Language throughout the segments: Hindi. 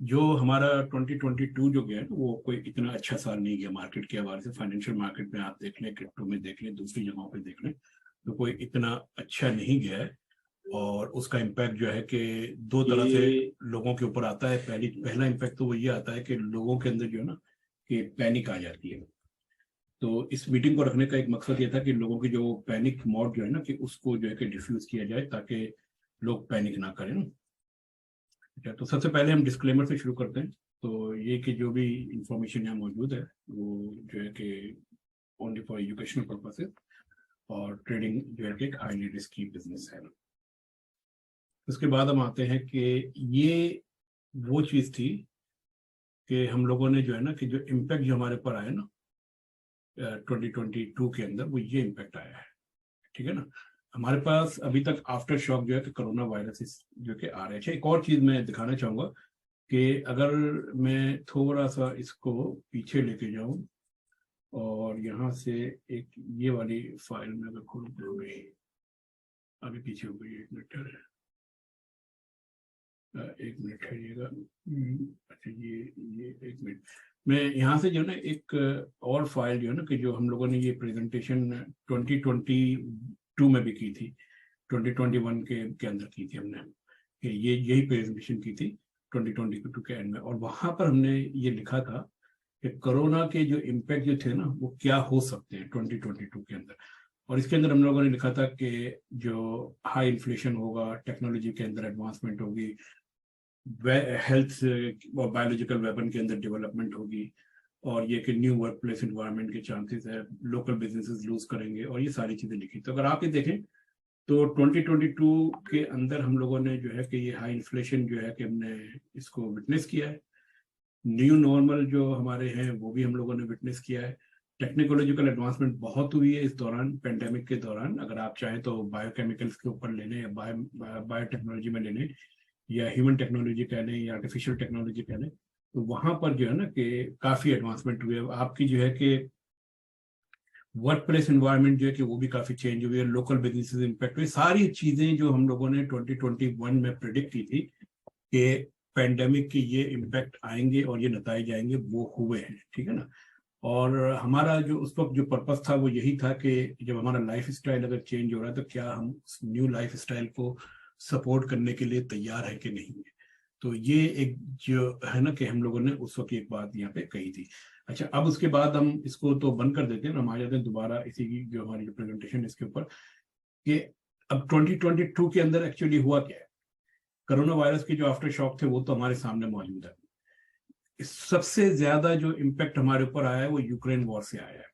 जो हमारा 2022 जो गया ना वो कोई इतना अच्छा साल नहीं गया मार्केट के हवाले से। फाइनेंशियल मार्केट में आप देख लें, क्रिप्टो में देख लें, दूसरी जगहों पे देख लें, तो कोई इतना अच्छा नहीं गया है। और उसका इम्पैक्ट जो है कि दो तरह से लोगों के ऊपर आता है। पहला इम्पैक्ट तो वो ये आता है कि लोगों के अंदर जो है ना कि पैनिक आ जाती है। तो इस मीटिंग को रखने का एक मकसद ये था कि लोगों की जो पैनिक मोड जो है ना कि उसको जो है कि डिफ्यूज किया जाए ताकि लोग पैनिक ना करें ना। ठीक है, तो सबसे पहले हम डिस्क्लेमर से शुरू करते हैं। तो ये कि जो भी इंफॉर्मेशन यहाँ मौजूद है वो जो है कि ओनली फॉर एजुकेशनल पर्पसेस, और ट्रेडिंग जो है कि एक हाईली रिस्की बिजनेस है। उसके बाद हम आते हैं कि ये वो चीज़ थी कि हम लोगों ने जो है ना कि जो इम्पैक्ट जो हमारे पर आया ना 2022 के अंदर, वो ये इम्पैक्ट आया है। ठीक है ना। हमारे पास अभी तक आफ्टर शॉक जो है कि कोरोना वायरस जो कि आ रहे थे। एक और चीज़ मैं दिखाना चाहूँगा कि अगर मैं थोड़ा सा इसको पीछे लेके जाऊं और यहाँ से एक ये वाली फाइल में अगर खोलूं तो अभी पीछे हो गई, 1 मिनट है, 1 मिनट है। अच्छा ये 1 मिनट, मैं यहाँ से जो है ना एक और फाइल जो है ना कि जो हम लोगों ने ये प्रेजेंटेशन 2022 में भी की थी, 2021 के अंदर की थी हमने, कि ये यही प्रेजेंटेशन की थी 2022 के एंड में। और वहां पर हमने ये लिखा था कि कोरोना के जो इम्पैक्ट जो थे ना वो क्या हो सकते हैं 2022 के अंदर। और इसके अंदर हम लोगों ने लिखा था कि जो हाई इन्फ्लेशन होगा, टेक्नोलॉजी के अंदर एडवांसमेंट होगी, हेल्थ और बायोलॉजिकल वेपन के अंदर डेवलपमेंट होगी, और ये कि न्यू वर्क प्लेस इन्वायरमेंट के चांसेस है, लोकल बिजनेसेस लूज करेंगे, और ये सारी चीजें लिखी। तो अगर आप ये देखें तो 2022 के अंदर हम लोगों ने जो है कि ये हाई इन्फ्लेशन जो है कि हमने इसको विटनेस किया है। न्यू नॉर्मल जो हमारे हैं वो भी हम लोगों ने विटनेस किया है। टेक्नोलॉजिकल एडवांसमेंट बहुत हुई है इस दौरान, पेंडेमिक के दौरान। अगर आप चाहें तो बायोकेमिकल्स के ऊपर लेने, या बायोटेक्नोलॉजी में लेने, या ह्यूमन टेक्नोलॉजी कह लें, या आर्टिफिशियल टेक्नोलॉजी कह लें, तो वहां पर जो है ना कि काफी एडवांसमेंट हुई है। आपकी जो है कि वर्क प्लेस इन्वायरमेंट जो है कि वो भी काफी चेंज हुई है, लोकल बिजनेसेस इंपैक्ट हुए। सारी चीजें जो हम लोगों ने 2021 में प्रिडिक्ट की थी कि पेंडेमिक के ये इम्पैक्ट आएंगे और ये नताइज आएंगे, वो हुए हैं। ठीक है ना। और हमारा जो उस वक्त जो पर्पस था वो यही था कि जब हमारा लाइफ स्टाइल अगर चेंज हो रहा है तो क्या हम उस न्यू लाइफ स्टाइल को सपोर्ट करने के लिए तैयार है कि नहीं है। तो ये एक जो है ना कि हम लोगों ने उस वक्त एक बात यहाँ पे कही थी। अच्छा, अब उसके बाद हम इसको तो बंद कर देते हैं, हम आ जाते हैं दोबारा इसी की जो हमारी जो प्रेजेंटेशन इसके ऊपर, कि अब 2022 के अंदर एक्चुअली हुआ क्या है। कोरोना वायरस के जो आफ्टर शॉक थे वो तो हमारे सामने मौजूद है। सबसे ज्यादा जो इम्पैक्ट हमारे ऊपर आया है वो यूक्रेन वॉर से आया है।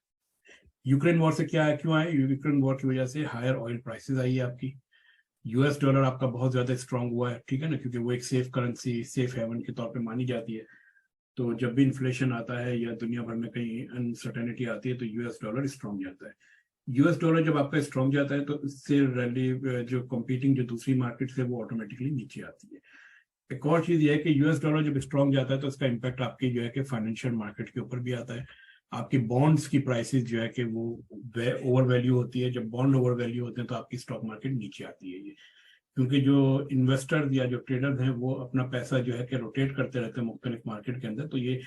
यूक्रेन वॉर से क्या है, क्यों आया? यूक्रेन वॉर की वजह से हायर ऑयल प्राइसेस आई है आपकी। यूएस डॉलर आपका बहुत ज्यादा स्ट्रांग हुआ है। ठीक है ना, क्योंकि वो एक सेफ करेंसी, सेफ हेवन के तौर पे मानी जाती है। तो जब भी इन्फ्लेशन आता है या दुनिया भर में कहीं अनसर्टेनिटी आती है तो यूएस डॉलर स्ट्रांग जाता है। यूएस डॉलर जब आपका स्ट्रांग जाता है तो इससे रैली जो कॉम्पीटिंग जो दूसरी मार्केट है वो ऑटोमेटिकली नीचे आती है। एक और चीज ये है कि यूएस डॉलर जब स्ट्रांग जाता है तो इसका इम्पैक्ट आपकी जो है कि फाइनेंशियल मार्केट के ऊपर भी आता है। आपकी बॉन्ड्स की प्राइसेस जो है कि वो ओवर वैल्यू होती है। जब बॉन्ड ओवर वैल्यू होते हैं तो आपकी स्टॉक मार्केट नीचे आती है। ये क्योंकि जो इन्वेस्टर्स या जो ट्रेडर्स हैं वो अपना पैसा जो है कि रोटेट करते रहते हैं मुख्तलिफ मार्केट के अंदर। तो ये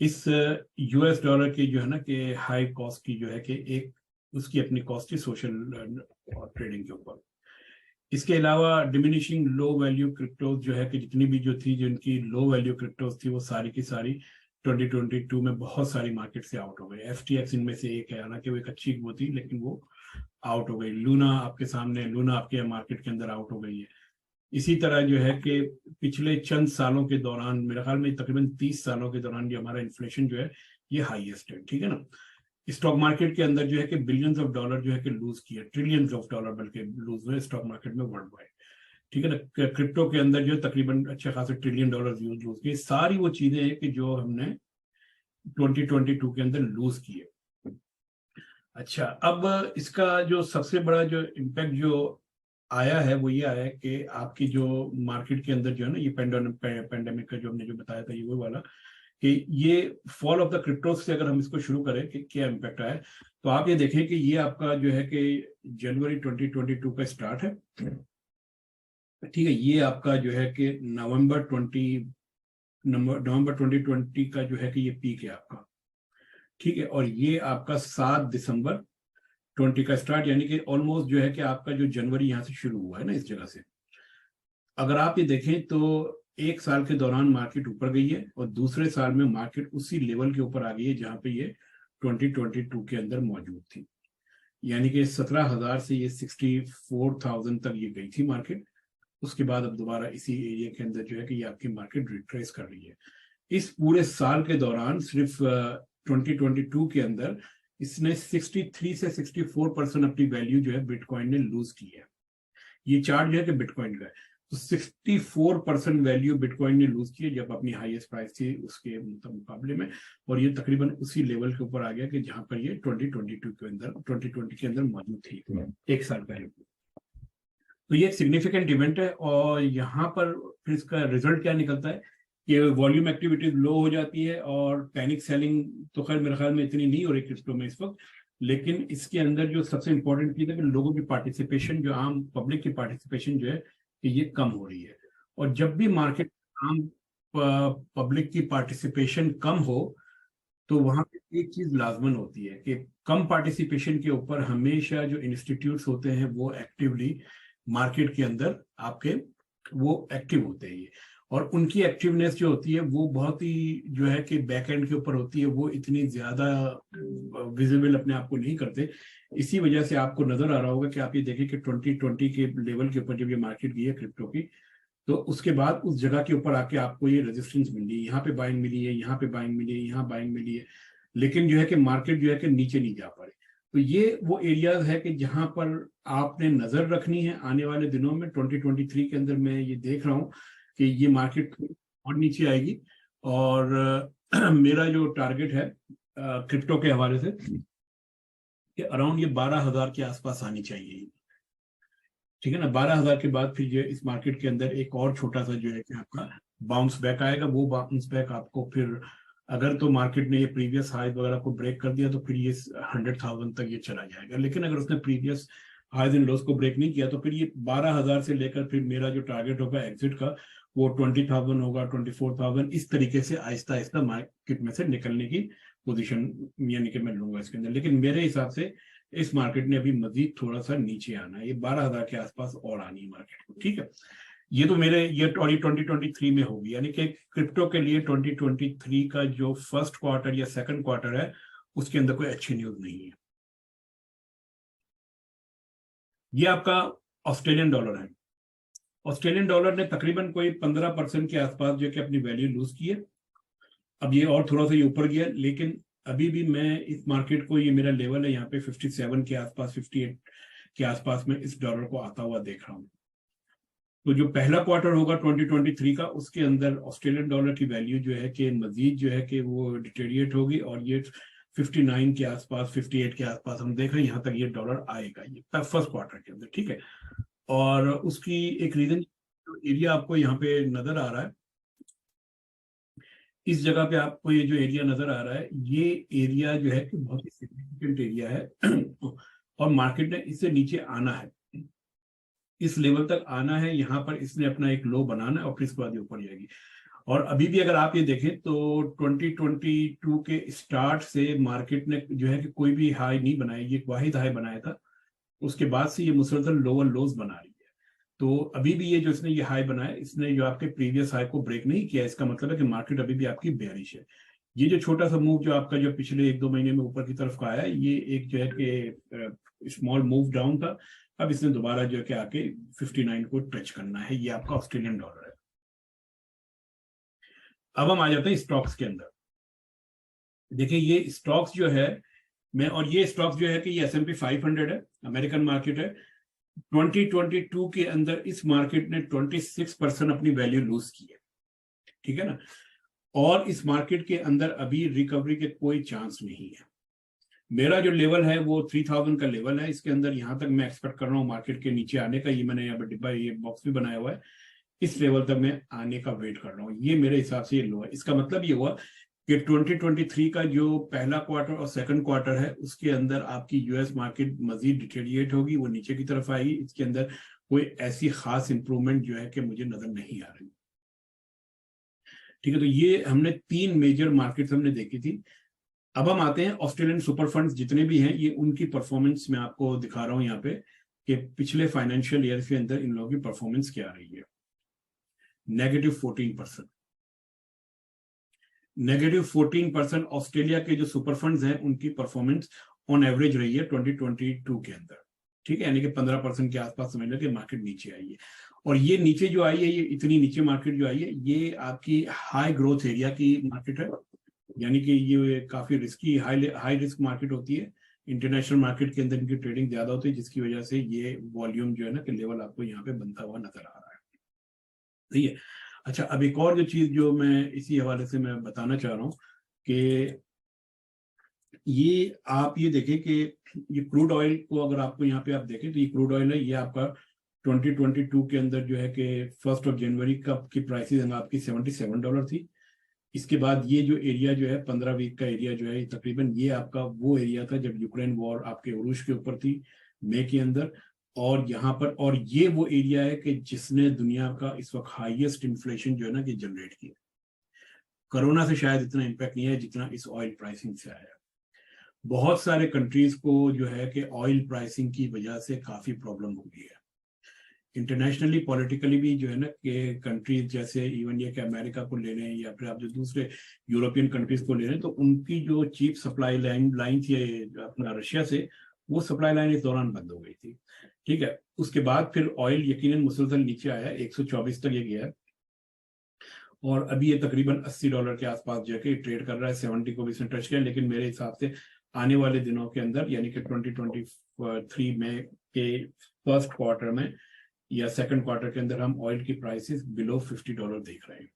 इस यूएस डॉलर की जो है ना कि हाई कॉस्ट की जो है कि एक उसकी अपनी कॉस्ट है सोशल और ट्रेडिंग के ऊपर। इसके अलावा डिमिनिशिंग लो वैल्यू क्रिप्टोज जो है कि जितनी भी जो थी, जिनकी लो वैल्यू क्रिप्टोज थी, वो सारी की सारी 2022 में बहुत सारी मार्केट से आउट हो गई। एफटीएक्स इनमें से एक है, हालांकि वो एक अच्छी वो थी लेकिन वो आउट हो गई। लूना आपके सामने, लूना आपके मार्केट के अंदर आउट हो गई है। इसी तरह जो है कि पिछले चंद सालों के दौरान, मेरे ख्याल में तकरीबन 30 सालों के दौरान जो हमारा इन्फ्लेशन जो है ये हाईएस्ट है। ठीक है ना। स्टॉक मार्केट के अंदर जो है कि बिलियंस ऑफ डॉलर जो है कि लूज किया, ट्रिलियंस ऑफ डॉलर बल्कि लूज हुए स्टॉक मार्केट में वर्ल्ड वाइड। ठीक है ना। क्रिप्टो के अंदर जो है तकरीबन अच्छे खासे ट्रिलियन डॉलर लूज किए। सारी वो चीजें हैं कि जो हमने 2022 के अंदर लूज किए। अच्छा, अब इसका जो सबसे बड़ा जो इम्पैक्ट जो आया है वो ये आया है कि आपकी जो मार्केट के अंदर जो है ना ये पेंडेमिक का जो हमने जो बताया था ये वो वाला, कि ये फॉल ऑफ द क्रिप्टोस से अगर हम इसको शुरू करें कि क्या इम्पैक्ट आया, तो आप ये देखें कि ये आपका जो है कि जनवरी 2022 का स्टार्ट है। ठीक है, ये आपका जो है कि नवंबर 2020 का जो है कि ये पीक है आपका, ठीक है। और ये आपका 7 दिसंबर 20 का स्टार्ट, यानी कि ऑलमोस्ट जो है कि आपका जो जनवरी यहाँ से शुरू हुआ है ना, इस जगह से अगर आप ये देखें तो एक साल के दौरान मार्केट ऊपर गई है और दूसरे साल में मार्केट उसी लेवल के ऊपर आ गई है जहां पे ये 2022 के अंदर मौजूद थी। यानी कि 17,000 से ये 64,000 तक ये गई थी मार्केट। उसके बाद अब दोबारा इसी एरिया के अंदर जो है कि ये आपकी मार्केट रिट्रेस कर रही है। इस पूरे साल के दौरान सिर्फ 2022 के अंदर इसने 63 से 64% अपनी वैल्यू जो है बिटकॉइन ने लूज की है। ये चार्ट जो है कि बिटकॉइन का है, तो 64% वैल्यू बिटकॉइन ने लूज की है जब अपनी हाईएस्ट प्राइस थी उसके मुकाबले में, और ये तकरीबन उसी लेवल के ऊपर आ गया कि जहां पर ये 2022 के अंदर 2020 के अंदर मौजूद थी एक साल पहले। तो ये एक सिग्निफिकेंट इवेंट है। और यहाँ पर फिर इसका रिजल्ट क्या निकलता है कि वॉल्यूम एक्टिविटीज लो हो जाती है और पैनिक सेलिंग तो खैर मेरे ख्याल में इतनी नहीं हो रही क्रिप्टो में इस वक्त, लेकिन इसके अंदर जो सबसे इंपॉर्टेंट चीज है कि लोगों की पार्टिसिपेशन, जो आम पब्लिक की पार्टिसिपेशन जो है कि ये कम हो रही है। और जब भी मार्केट आम पब्लिक की पार्टिसिपेशन कम हो तो वहां पे एक चीज लाजमन होती है कि कम पार्टिसिपेशन के ऊपर हमेशा जो इंस्टीट्यूट्स होते हैं वो एक्टिवली मार्केट के अंदर आपके वो एक्टिव होते हैं ये, और उनकी एक्टिवनेस जो होती है वो बहुत ही जो है कि बैक एंड के ऊपर होती है, वो इतनी ज्यादा विजिबल अपने आप को नहीं करते। इसी वजह से आपको नजर आ रहा होगा कि आप ये देखें कि 2020 के लेवल के ऊपर जब ये मार्केट गई है क्रिप्टो की, तो उसके बाद उस जगह के ऊपर आके आपको ये रेजिस्टेंस मिली है, यहाँ पे बाइंग मिली है, यहाँ पे बाइंग मिली है, यहाँ बाइंग मिली है, लेकिन जो है कि मार्केट जो है कि नीचे नहीं जा पा रही। तो ये वो एरियाज है कि जहां पर आपने नजर रखनी है आने वाले दिनों में। 2023 के अंदर मैं ये देख रहा हूँ कि ये मार्केट और नीचे आएगी, और मेरा जो टारगेट है क्रिप्टो के हवाले से कि अराउंड ये 12,000 के आसपास आनी चाहिए, ठीक है ना। 12,000 के बाद फिर जो इस मार्केट के अंदर एक और छोटा सा जो है कि आपका बाउंस बैक आएगा। वो बाउंस बैक आपको फिर अगर तो मार्केट ने ये प्रीवियस हाई वगैरह को ब्रेक कर दिया तो फिर ये 100,000 तक ये चला जाएगा, लेकिन अगर उसने प्रीवियस हाईज एंड लोस को ब्रेक नहीं किया तो फिर ये 12,000 से लेकर फिर मेरा जो टारगेट होगा एग्जिट का वो 20,000 होगा, 24,000, इस तरीके से आहिस्ता आहिस्ता मार्केट में से निकलने की पोजीशन यानी कि मैं लूंगा इसके अंदर। लेकिन मेरे हिसाब से इस मार्केट ने अभी मजीद थोड़ा सा नीचे आना है, ये 12,000 के आसपास और आनी है मार्केट को, ठीक है। ये तो मेरे ये 2023 में होगी, यानी कि क्रिप्टो के लिए 2023 का जो फर्स्ट क्वार्टर या सेकंड क्वार्टर है उसके अंदर कोई अच्छी न्यूज नहीं है। ये आपका ऑस्ट्रेलियन डॉलर है। ऑस्ट्रेलियन डॉलर ने तकरीबन कोई 15% के आसपास जो कि अपनी वैल्यू लूज की है। अब ये और थोड़ा सा ये ऊपर गया, लेकिन अभी भी मैं इस मार्केट को, ये मेरा लेवल है यहाँ पे 57 के आसपास, 58 के आसपास में इस डॉलर को आता हुआ देख रहा हूँ। तो जो पहला क्वार्टर होगा 2023 का उसके अंदर ऑस्ट्रेलियन डॉलर की वैल्यू जो है कि मजीद जो है कि वो डिटेरिएट होगी, और ये 59 के आसपास, 58 के आसपास हम देख रहे हैं यहाँ तक ये डॉलर आएगा ये फर्स्ट क्वार्टर के अंदर, ठीक है। और उसकी एक रीजन एरिया आपको यहाँ पे नजर आ रहा है, इस जगह पे आपको ये जो एरिया नजर आ रहा है ये एरिया जो है कि बहुत ही सिग्निफिकेंट एरिया है और मार्केट ने इससे नीचे आना है, इस लेवल तक आना है, यहाँ पर इसने अपना एक लो बनाना है और फिर इसके बाद ये ऊपर जाएगी। और अभी भी अगर आप ये देखें तो 2022 के स्टार्ट से मार्केट ने जो है कि कोई भी हाई नहीं बनाया, ये वाहिद हाई बनाया था, उसके बाद से ये मुसलसल लोअर लोज बना रही है। तो अभी भी ये जो इसने ये हाई बनाया, इसने जो आपके प्रीवियस हाई को ब्रेक नहीं किया, इसका मतलब है कि मार्केट अभी भी आपकी बेयरिश है। ये जो छोटा सा मूव जो आपका जो पिछले 1-2 महीने में ऊपर की तरफ का आया, ये एक जो है कि स्मॉल मूव डाउन था। अब इसने दोबारा जो है कि आके 59 को टच करना है। ये आपका ऑस्ट्रेलियन डॉलर है। अब हम आ जाते हैं स्टॉक्स के अंदर। देखिए ये स्टॉक्स जो है मैं, और ये स्टॉक्स जो है कि ये S&P 500 है, अमेरिकन मार्केट है। 2022 के अंदर इस मार्केट ने 26% अपनी वैल्यू लूज की है, ठीक है ना। और इस मार्केट के अंदर अभी रिकवरी के कोई चांस नहीं है। मेरा जो लेवल है वो 3000 का लेवल है, इसके अंदर यहां तक मैं एक्सपेक्ट कर रहा हूँ मार्केट के नीचे आने का। ये मैंने यहाँ पर डिब्बा ये बॉक्स भी बनाया हुआ है, इस लेवल तक मैं आने का वेट कर रहा हूँ। ये मेरे हिसाब से ये लो है। इसका मतलब ये हुआ कि 2023 का जो पहला क्वार्टर और सेकंड क्वार्टर है उसके अंदर आपकी यूएस मार्केट मजीद डिटेरिएट होगी, वो नीचे की तरफ आएगी। इसके अंदर कोई ऐसी खास इंप्रूवमेंट जो है कि मुझे नजर नहीं आ रही। ठीक है, तो ये हमने 3 मेजर मार्केट्स हमने देखी थी। अब हम आते हैं ऑस्ट्रेलियन सुपर फंड्स जितने भी हैं, ये उनकी परफॉर्मेंस मैं आपको दिखा रहा हूं यहाँ पे कि पिछले फाइनेंशियल ईयर के अंदर इन लोगों की परफॉर्मेंस क्या रही है। -14%, -14% ऑस्ट्रेलिया के जो सुपर फंड्स हैं उनकी परफॉर्मेंस ऑन एवरेज रही है 2022 के अंदर। ठीक है, यानी कि 15% के आसपास समझ लो कि मार्केट नीचे आई है। और ये नीचे जो आई है, ये इतनी नीचे मार्केट जो आई है, ये आपकी हाई ग्रोथ एरिया की मार्केट है, यानी कि ये काफी रिस्की हाई रिस्क मार्केट होती है। इंटरनेशनल मार्केट के अंदर इनकी ट्रेडिंग ज्यादा होती है, जिसकी वजह से ये वॉल्यूम जो है ना कि लेवल आपको यहाँ पे बनता हुआ नजर आ रहा है। ठीक है, अच्छा, अब एक और जो चीज जो मैं इसी हवाले से मैं बताना चाह रहा हूँ कि ये आप ये देखें कि ये क्रूड ऑयल को अगर आपको यहाँ पे आप देखें तो ये क्रूड ऑयल है, ये आपका 2022 के अंदर जो है कि 1 जनवरी कब की प्राइसेस आपकी $77 थी। इसके बाद ये जो एरिया जो है 15 वीक का एरिया जो है तकरीबन ये आपका वो एरिया था जब यूक्रेन वॉर आपके उरूस के ऊपर थी मई के अंदर। और यहाँ पर और ये वो एरिया है कि जिसने दुनिया का इस वक्त हाईएस्ट इन्फ्लेशन जो है ना कि जनरेट किया। कोरोना से शायद इतना इम्पैक्ट नहीं है जितना इस ऑयल प्राइसिंग से आया। बहुत सारे कंट्रीज को जो है कि ऑयल प्राइसिंग की वजह से काफी प्रॉब्लम हो गई है। इंटरनेशनली पॉलिटिकली भी जो है ना कि कंट्रीज जैसे इवन ये कि अमेरिका को ले लें या फिर आप जो दूसरे यूरोपियन कंट्रीज को ले लें, तो उनकी जो चीप सप्लाई लाइन थी अपना रशिया से, वो सप्लाई लाइन इस दौरान बंद हो गई थी। ठीक है, उसके बाद फिर ऑयल यकीनन मुसलसल नीचे आया, 124 तक ये गया है और अभी ये तकरीबन $80 के आसपास जो है कि ट्रेड कर रहा है। 70 को भी इसने टच किया, लेकिन मेरे हिसाब से आने वाले दिनों के अंदर यानी कि 2023 में के फर्स्ट क्वार्टर में या सेकंड क्वार्टर के अंदर हम ऑयल की प्राइसेस बिलो $50 देख रहे हैं।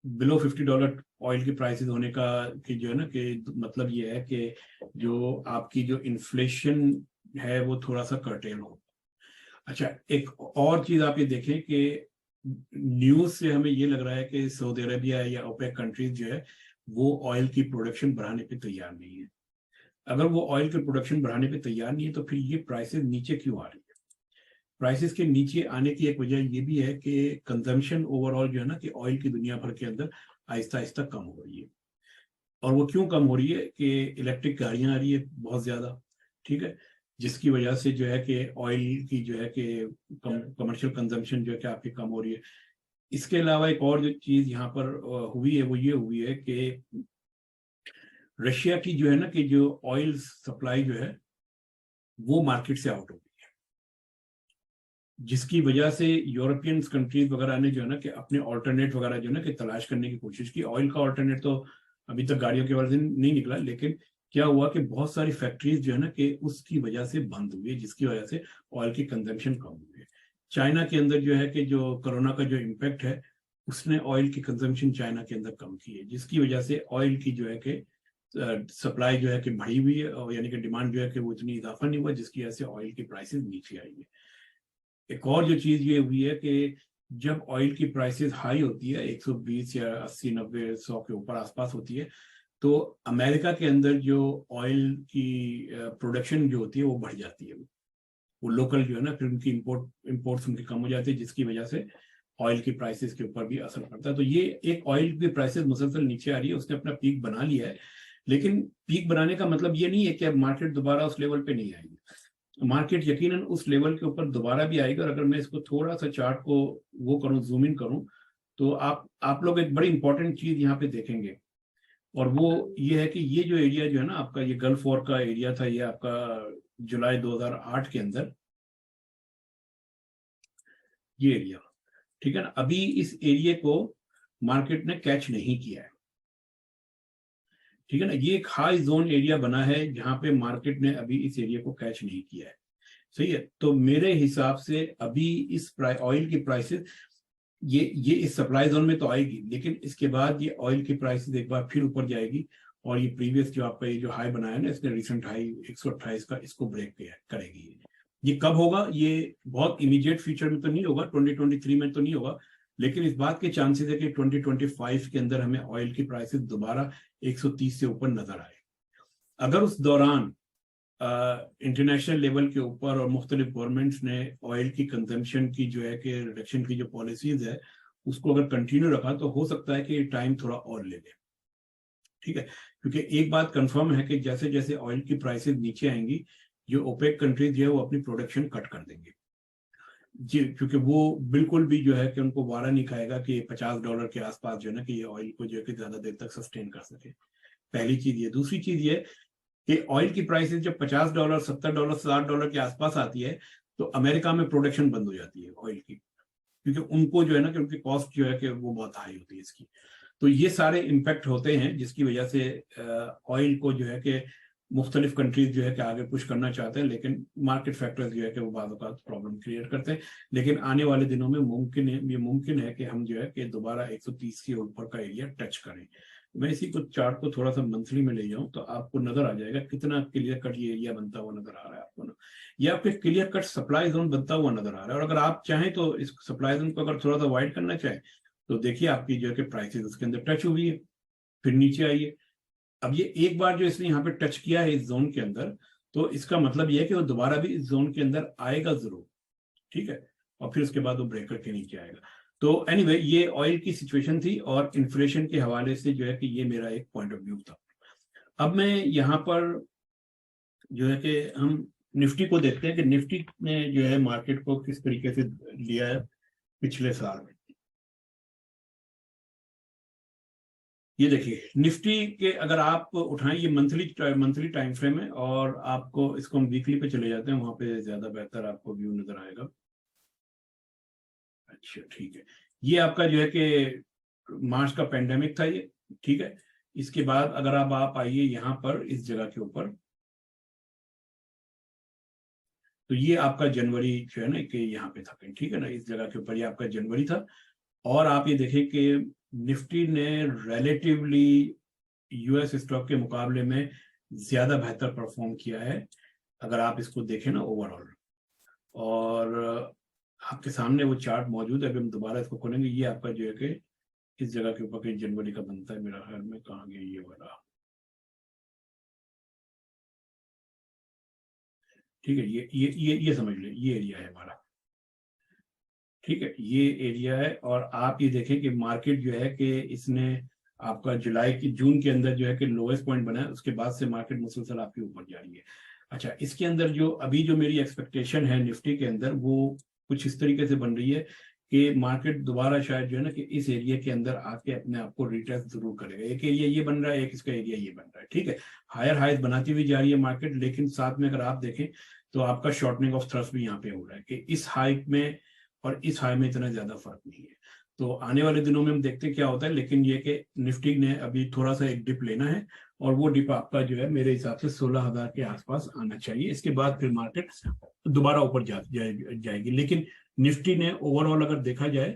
बिलो $50 ऑयल की प्राइसेस होने का कि जो है ना कि मतलब ये है कि जो आपकी जो इन्फ्लेशन है वो थोड़ा सा कर्टेल हो। अच्छा, एक और चीज आप ये देखें कि न्यूज से हमें ये लग रहा है कि सऊदी अरेबिया या ओपेक कंट्रीज जो है वो ऑयल की प्रोडक्शन बढ़ाने पे तैयार नहीं है। अगर वो ऑयल की प्रोडक्शन बढ़ाने पे तैयार नहीं है तो फिर ये प्राइसेस नीचे क्यों आ रही है? प्राइसेस के नीचे आने की एक वजह ये भी है कि कंजम्पशन ओवरऑल जो है ना कि ऑयल की दुनिया भर के अंदर आहिस्ता आहिस्ता कम हो रही है। और वो क्यों कम हो रही है कि इलेक्ट्रिक गाड़ियां आ रही है बहुत ज्यादा। ठीक है, जिसकी वजह से जो है कि ऑयल की जो है कि कमर्शियल कंजम्पशन जो है कि आपकी कम हो रही है। इसके अलावा एक और जो चीज यहाँ पर हुई है वो ये हुई है कि रशिया की जो है ना कि जो ऑयल सप्लाई जो है वो मार्केट से आउट हो गई है, जिसकी वजह से यूरोपियन कंट्रीज वगैरह ने जो है ना कि अपने ऑल्टरनेट वगैरह जो है ना कि तलाश करने की कोशिश की। ऑयल का ऑल्टरनेट तो अभी तक गाड़ियों के वजह से नहीं निकला, लेकिन क्या हुआ कि बहुत सारी फैक्ट्रीज जो है ना कि उसकी वजह से बंद हुई है, जिसकी वजह से ऑयल की कंजम्पशन कम हुई है। चाइना के अंदर जो है कि जो कोरोना का जो इम्पैक्ट है उसने ऑयल की कंजम्पशन चाइना के अंदर कम की है, जिसकी वजह से ऑयल की जो है कि सप्लाई जो है कि बढ़ी हुई है और यानी कि डिमांड जो है कि वो इतनी इजाफा नहीं हुआ, जिसकी वजह से ऑयल की प्राइसेस नीचे आई है। एक और जो चीज ये हुई है कि जब ऑयल की प्राइसेस हाई होती है 120 या 80 90 100 के ऊपर आसपास होती है, तो अमेरिका के अंदर जो ऑयल की प्रोडक्शन जो होती है वो बढ़ जाती है। वो लोकल जो है ना फिर उनकी इंपोर्ट्स उनकी कम हो जाती है, जिसकी वजह से ऑयल की प्राइसेस के ऊपर भी असर पड़ता है। तो ये एक ऑयल की प्राइसेस मुसलसल नीचे आ रही है, उसने अपना पीक बना लिया है, लेकिन पीक बनाने का मतलब ये नहीं है कि अब मार्केट दोबारा उस लेवल पे नहीं आएगी। मार्केट यकीनन उस लेवल के ऊपर दोबारा भी आएगा। और अगर मैं इसको थोड़ा सा चार्ट को वो करूं, जूम इन करूं, तो आप लोग एक बड़ी इंपॉर्टेंट चीज यहाँ पे देखेंगे, और वो ये है कि ये जो एरिया जो है ना आपका, ये गल्फ वॉर का एरिया था, ये आपका जुलाई 2008 के अंदर ये एरिया, ठीक है ना। अभी इस एरिया को मार्केट ने कैच नहीं किया है, ठीक है ना। ये एक हाई जोन एरिया बना है जहां पे मार्केट ने अभी इस एरिया को कैच नहीं किया है, सही है। तो मेरे हिसाब से अभी इस ऑयल की प्राइसेस ये इस सप्लाई जोन में तो आएगी, लेकिन इसके बाद ये ऑयल की प्राइसेस एक बार फिर ऊपर जाएगी और ये प्रीवियस जो आपका ये जो हाई बनाया ना इसने रिसेंट हाई 128 का, इसको ब्रेक करेगी। ये कब होगा? ये बहुत इमीडिएट फ्यूचर में तो नहीं होगा, 2023 में तो नहीं होगा, लेकिन इस बात के चांसेस है कि 2025 के अंदर हमें ऑयल की प्राइसेस दोबारा 130 से ऊपर नजर आए। अगर उस दौरान इंटरनेशनल लेवल के ऊपर और मुख्तलिफ गवर्नमेंट्स ने ऑयल की कंजम्पशन की जो है कि रिडक्शन की जो पॉलिसीज है उसको अगर कंटिन्यू रखा तो हो सकता है कि टाइम थोड़ा और ले ले, ठीक है। क्योंकि एक बात कंफर्म है कि जैसे जैसे ऑयल की प्राइसेस नीचे आएंगी, जो ओपेक कंट्रीज जो है वो अपनी प्रोडक्शन कट कर देंगे जी, क्योंकि वो बिल्कुल भी जो है कि उनको वारा नहीं खाएगा कि $50 के आसपास जो है ना कि ये ऑयल को जो है कि ज्यादा देर तक सस्टेन कर सके। पहली चीज ये। दूसरी चीज ये कि ऑयल की प्राइसेस जब $50, $70, $60 के आसपास आती है तो अमेरिका में प्रोडक्शन बंद हो जाती है ऑयल की, क्योंकि उनको जो है ना कि उनकी कॉस्ट जो है कि वो बहुत हाई होती है इसकी। तो ये सारे इम्पैक्ट होते हैं जिसकी वजह से ऑयल को जो है कि मुख्तलिफ कंट्रीज जो है कि आगे पुश करना चाहते हैं, लेकिन मार्केट फैक्टर्स जो है कि वो बाद औक़ात प्रॉब्लम क्रिएट करते हैं। लेकिन आने वाले दिनों में ये मुमकिन है कि हम जो है कि दोबारा 130 के ऊपर का एरिया टच करें। मैं इसी को चार्ट को थोड़ा सा मंथली में ले जाऊं तो आपको नजर आ जाएगा कितना क्लियर कट ये एरिया बनता हुआ नजर आ रहा है आपको ना। ये आपके क्लियर कट सप्लाई जोन बनता हुआ नजर आ रहा है। और अगर आप चाहें तो इस सप्लाई जोन को अगर थोड़ा सा वाइड करना चाहें तो देखिए आपकी जो है कि प्राइसेस उसके अंदर टच हुई है, फिर नीचे आई है। अब ये एक बार जो इसने यहाँ पे टच किया है इस जोन के अंदर, तो इसका मतलब ये है कि वो दोबारा भी इस जोन के अंदर आएगा जरूर, ठीक है, और फिर उसके बाद वो ब्रेक करके नीचे आएगा। तो एनीवे ये ऑयल की सिचुएशन थी और इन्फ्लेशन के हवाले से जो है कि ये मेरा एक पॉइंट ऑफ व्यू था। अब मैं यहाँ पर जो है कि हम निफ्टी को देखते हैं कि निफ्टी ने जो है मार्केट को किस तरीके से लिया है पिछले साल में। ये देखिए निफ्टी के अगर आप उठाएं, ये मंथली टाइम फ्रेम है और आपको इसको हम वीकली पे चले जाते हैं, वहां पे ज्यादा बेहतर आपको व्यू नजर आएगा। अच्छा ठीक है, ये आपका जो है कि मार्च का पेंडेमिक था ये, ठीक है। इसके बाद अगर आप आइए यहाँ पर इस जगह के ऊपर, तो ये आपका जनवरी जो है ना कि यहाँ पे था, ठीक है ना, इस जगह के ऊपर ये आपका जनवरी था। और आप ये देखें कि निफ्टी ने रिलेटिवली यूएस स्टॉक के मुकाबले में ज्यादा बेहतर परफॉर्म किया है अगर आप इसको देखें ना ओवरऑल। और आपके सामने वो चार्ट मौजूद है, अभी हम दोबारा इसको खोलेंगे। ये आपका जो है कि इस जगह के ऊपर कहीं जनवरी का बनता है मेरा ख्याल में, कहाँ गया ये वाला, ठीक है। ये समझ ले, ये एरिया है हमारा, ठीक है, ये एरिया है। और आप ये देखें कि मार्केट जो है कि इसने आपका जुलाई की जून के अंदर जो है कि लोएस्ट पॉइंट बना है, उसके बाद से मार्केट मुसलसल आपके ऊपर जा रही है। अच्छा, इसके अंदर जो अभी जो मेरी एक्सपेक्टेशन है निफ्टी के अंदर वो कुछ इस तरीके से बन रही है कि मार्केट दोबारा शायद जो है ना कि इस एरिया के अंदर आके अपने आप को रिटेस्ट जरूर करेगा। एक एरिया ये बन रहा है, एक इसका एरिया ये बन रहा है, ठीक है। हायर हाइज बनाती हुई जा रही है मार्केट, लेकिन साथ में अगर आप देखें तो आपका शॉर्टनिंग ऑफ थ्रस्ट भी यहाँ पे हो रहा है कि इस हाइक में और इस हाई में इतना ज्यादा फर्क नहीं है। तो आने वाले दिनों में हम देखते हैं क्या होता है, लेकिन ये कि निफ्टी ने अभी थोड़ा सा एक डिप लेना है और वो डिप आपका जो है मेरे हिसाब से 16,000 के आसपास आना चाहिए। इसके बाद फिर मार्केट दोबारा ऊपर जाएगी। लेकिन निफ्टी ने ओवरऑल अगर देखा जाए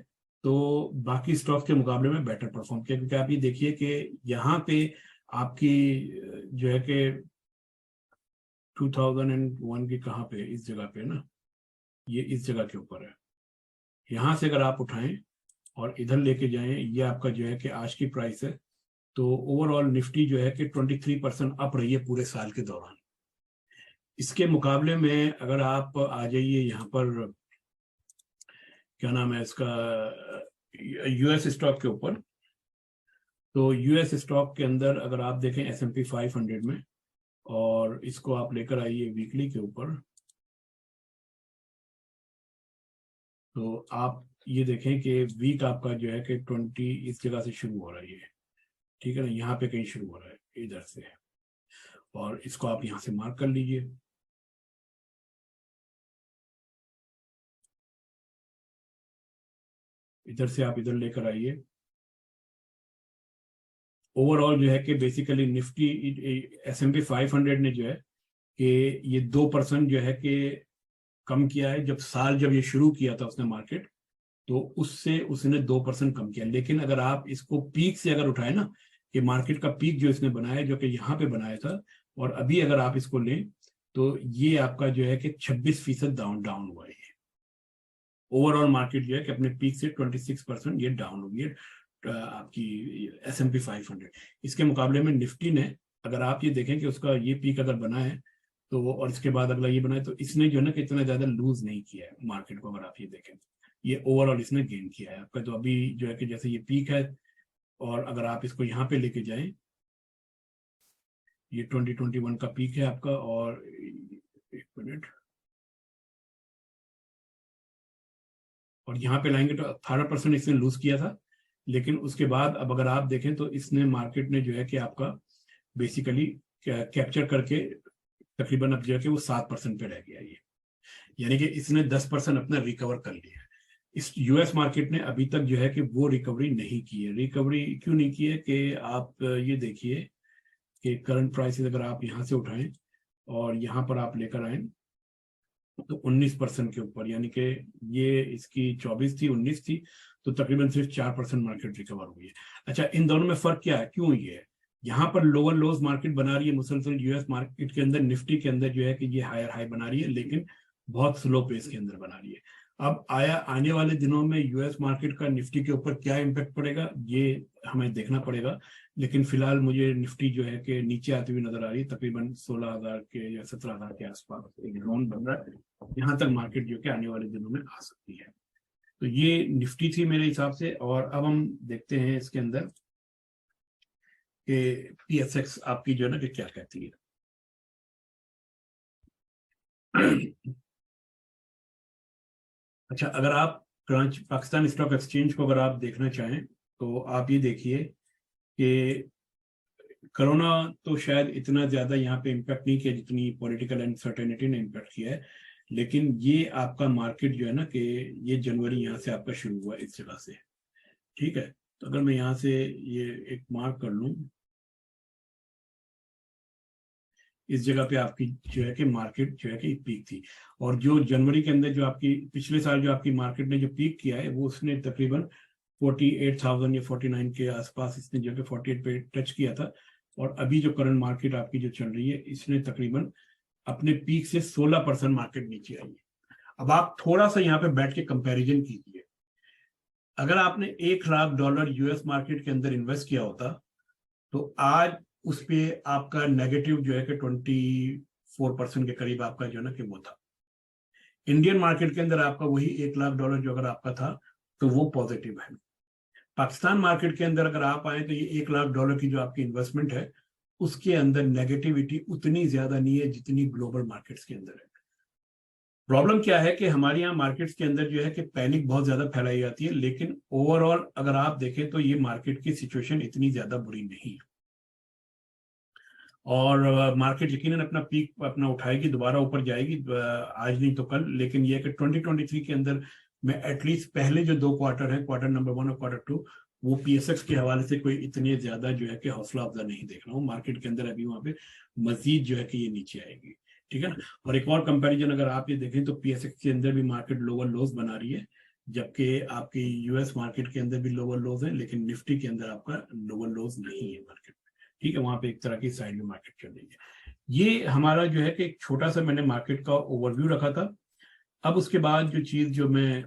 तो बाकी स्टॉक के मुकाबले में बेटर परफॉर्म किया, क्योंकि आप ये देखिए कि यहाँ पे आपकी जो है कि 2001 की कहाँ पे, इस जगह पे ना, ये इस जगह के ऊपर है। यहाँ से अगर आप उठाएं और इधर लेके जाएं, ये आपका जो है कि आज की प्राइस है। तो ओवरऑल निफ्टी जो है कि 23% अप रही है पूरे साल के दौरान। इसके मुकाबले में अगर आप आ जाइए यहाँ पर, क्या नाम है इसका, यूएस स्टॉक के ऊपर, तो यूएस स्टॉक के अंदर अगर आप देखें S&P 500 में, और इसको आप लेकर आइए वीकली के ऊपर, तो आप ये देखें कि वीक आपका जो है कि 20 इस जगह से शुरू हो रही है, ठीक है ना, यहाँ पे कहीं शुरू हो रहा है इधर से, और इसको आप यहाँ से मार्क कर लीजिए। इधर से आप इधर लेकर आइए। ओवरऑल जो है कि बेसिकली निफ्टी S&P 500 ने जो है कि ये 2% जो है कि कम किया है। जब ये शुरू किया था उसने मार्केट, तो उससे उसने 2% कम किया। लेकिन अगर आप इसको पीक से अगर उठाए ना, कि मार्केट का पीक जो इसने बनाया, जो कि यहाँ पे बनाया था, और अभी अगर आप इसको लें तो ये आपका जो है कि 26% डाउन हुआ है। ओवरऑल मार्केट जो है कि अपने पीक से 26% ये डाउन हो गई है आपकी S&P 500। इसके मुकाबले में निफ्टी ने, अगर आप ये देखें कि उसका ये पीक अगर बना है तो, और इसके बाद अगला ये बना है, तो इसने जो है ना कि इतना ज्यादा लूज नहीं किया है मार्केट को, अगर आप ये देखें। ये ओवरऑल इसने गेन किया है आपका। तो अभी जो है कि जैसे ये पीक है, और अगर आप इसको यहाँ पे लेके जाएं, ये 2021 का पीक है आपका, और एक मिनट, और यहाँ पे लाएंगे तो 18% इसने लूज किया था, लेकिन उसके बाद अब अगर आप देखें तो इसने मार्केट ने जो है कि आपका बेसिकली कैप्चर करके तकरीबन अब जो है कि वो 7% पे रह गया ये, यानी कि इसने 10% अपना रिकवर कर लिया है। इस यूएस मार्केट ने अभी तक जो है कि वो रिकवरी नहीं की है। रिकवरी क्यों नहीं की है कि आप ये देखिए कि करंट प्राइसेस अगर आप यहाँ से उठाएं और यहाँ पर आप लेकर आए तो 19% के ऊपर, यानी कि ये इसकी 24 थी 19 थी, तो तकरीबन सिर्फ 4% मार्केट रिकवर हुई है। अच्छा, इन दोनों में फर्क क्या है, क्यों ये है? यहाँ पर लोअर लोज मार्केट बना रही है मुसलसल यूएस मार्केट के अंदर, निफ्टी के अंदर जो है कि ये हायर हाई बना रही है, लेकिन बहुत स्लो पेस के अंदर बना रही है। अब आने वाले दिनों में यूएस मार्केट का निफ्टी के ऊपर क्या इम्पैक्ट पड़ेगा ये हमें देखना पड़ेगा, लेकिन फिलहाल मुझे निफ्टी जो है कि नीचे आती हुई नजर आ रही है, तकरीबन 16,000 के या 17,000 के आसपास एक जोन बन रहा है। यहाँ तक मार्केट जो कि आने वाले दिनों में आ सकती है। तो ये निफ्टी थी मेरे हिसाब से। और अब हम देखते हैं इसके अंदर कि पीएसएक्स आपकी जो है ना कि क्या कहती है। अच्छा, अगर आप पाकिस्तान स्टॉक एक्सचेंज को अगर आप देखना चाहें तो आप ये देखिए कि कोरोना तो शायद इतना ज्यादा यहाँ पे इम्पैक्ट नहीं किया जितनी पॉलिटिकल अनसर्टेनिटी ने इम्पैक्ट किया है, लेकिन ये आपका मार्केट जो है ना कि ये जनवरी यहाँ से आपका शुरू हुआ इस जगह से, ठीक है। तो अगर मैं यहाँ से ये एक मार्क कर लूं, इस जगह पे आपकी जो है कि मार्केट जो है कि पीक थी, और जो जनवरी के अंदर जो आपकी पिछले साल जो आपकी मार्केट ने जो पीक किया है वो उसने तकरीबन 48,000 या 49 के आसपास इसने जो कि 48 पे टच किया था। और अभी जो करंट मार्केट आपकी जो चल रही है इसने तकरीबन अपने पीक से 16% मार्केट नीचे आई है। अब आप थोड़ा सा यहाँ पे बैठ के कंपैरिजन कीजिए, अगर आपने $1,00,000 यूएस मार्केट के अंदर इन्वेस्ट किया होता तो आज उस पे आपका नेगेटिव जो है कि 24% के करीब आपका जो है ना कि वो था। इंडियन मार्केट के अंदर आपका वही $1,00,000 जो अगर आपका था तो वो पॉजिटिव है। पाकिस्तान मार्केट के अंदर अगर आप आए तो ये $1,00,000 की जो आपकी इन्वेस्टमेंट है उसके अंदर नेगेटिविटी उतनी ज्यादा नहीं है जितनी ग्लोबल मार्केट्स के अंदर है। प्रॉब्लम क्या है कि हमारे यहाँ मार्केट्स के अंदर जो है कि पैनिक बहुत ज्यादा फैलाई जाती है, लेकिन ओवरऑल अगर आप देखें तो ये मार्केट की सिचुएशन इतनी ज्यादा बुरी नहीं है। और मार्केट यकीनन अपना पीक अपना उठाएगी, दोबारा ऊपर जाएगी आज नहीं तो कल, लेकिन ये कि 2023 के अंदर मैं एटलीस्ट पहले जो 2 क्वार्टर है, क्वार्टर नंबर 1 और क्वार्टर 2, वो पीएसएक्स के हवाले से कोई इतने ज्यादा जो है कि हौसला अफजा नहीं देख रहा हूँ। मार्केट के अंदर अभी वहां पे मजीद जो है कि ये नीचे आएगी, ठीक है ना। और एक और कंपैरिजन अगर आप ये देखें तो पीएसएक्स के अंदर भी मार्केट लोअर लोज बना रही है, जबकि आपकी यूएस मार्केट के अंदर भी लोअर लोज है, लेकिन निफ्टी के अंदर आपका लोअर लोज नहीं है मार्केट, ठीक है। वहां पे एक तरह की साइड में मार्केट चल रही है। ये हमारा जो है कि एक छोटा सा मैंने मार्केट का ओवरव्यू रखा था। अब उसके बाद जो चीज जो मैं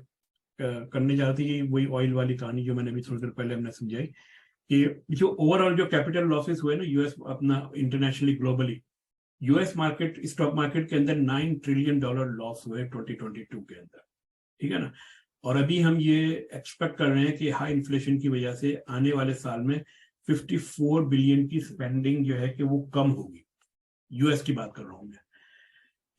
करने जा रही थी वही ऑयल वाली कहानी जो मैंने अभी थोड़ी देर पहले हमने समझाई कि जो ओवरऑल जो कैपिटल लॉसेस हुए ना यूएस अपना internationally globally, US market stock market के अंदर $9 ट्रिलियन लॉस हुए 2022 के अंदर, ठीक है ना। और अभी हम ये एक्सपेक्ट कर रहे हैं कि हाई इन्फ्लेशन की वजह से आने वाले साल में 54 बिलियन की स्पेंडिंग जो है कि वो कम होगी, यूएस की बात कर रहा हूं मैं।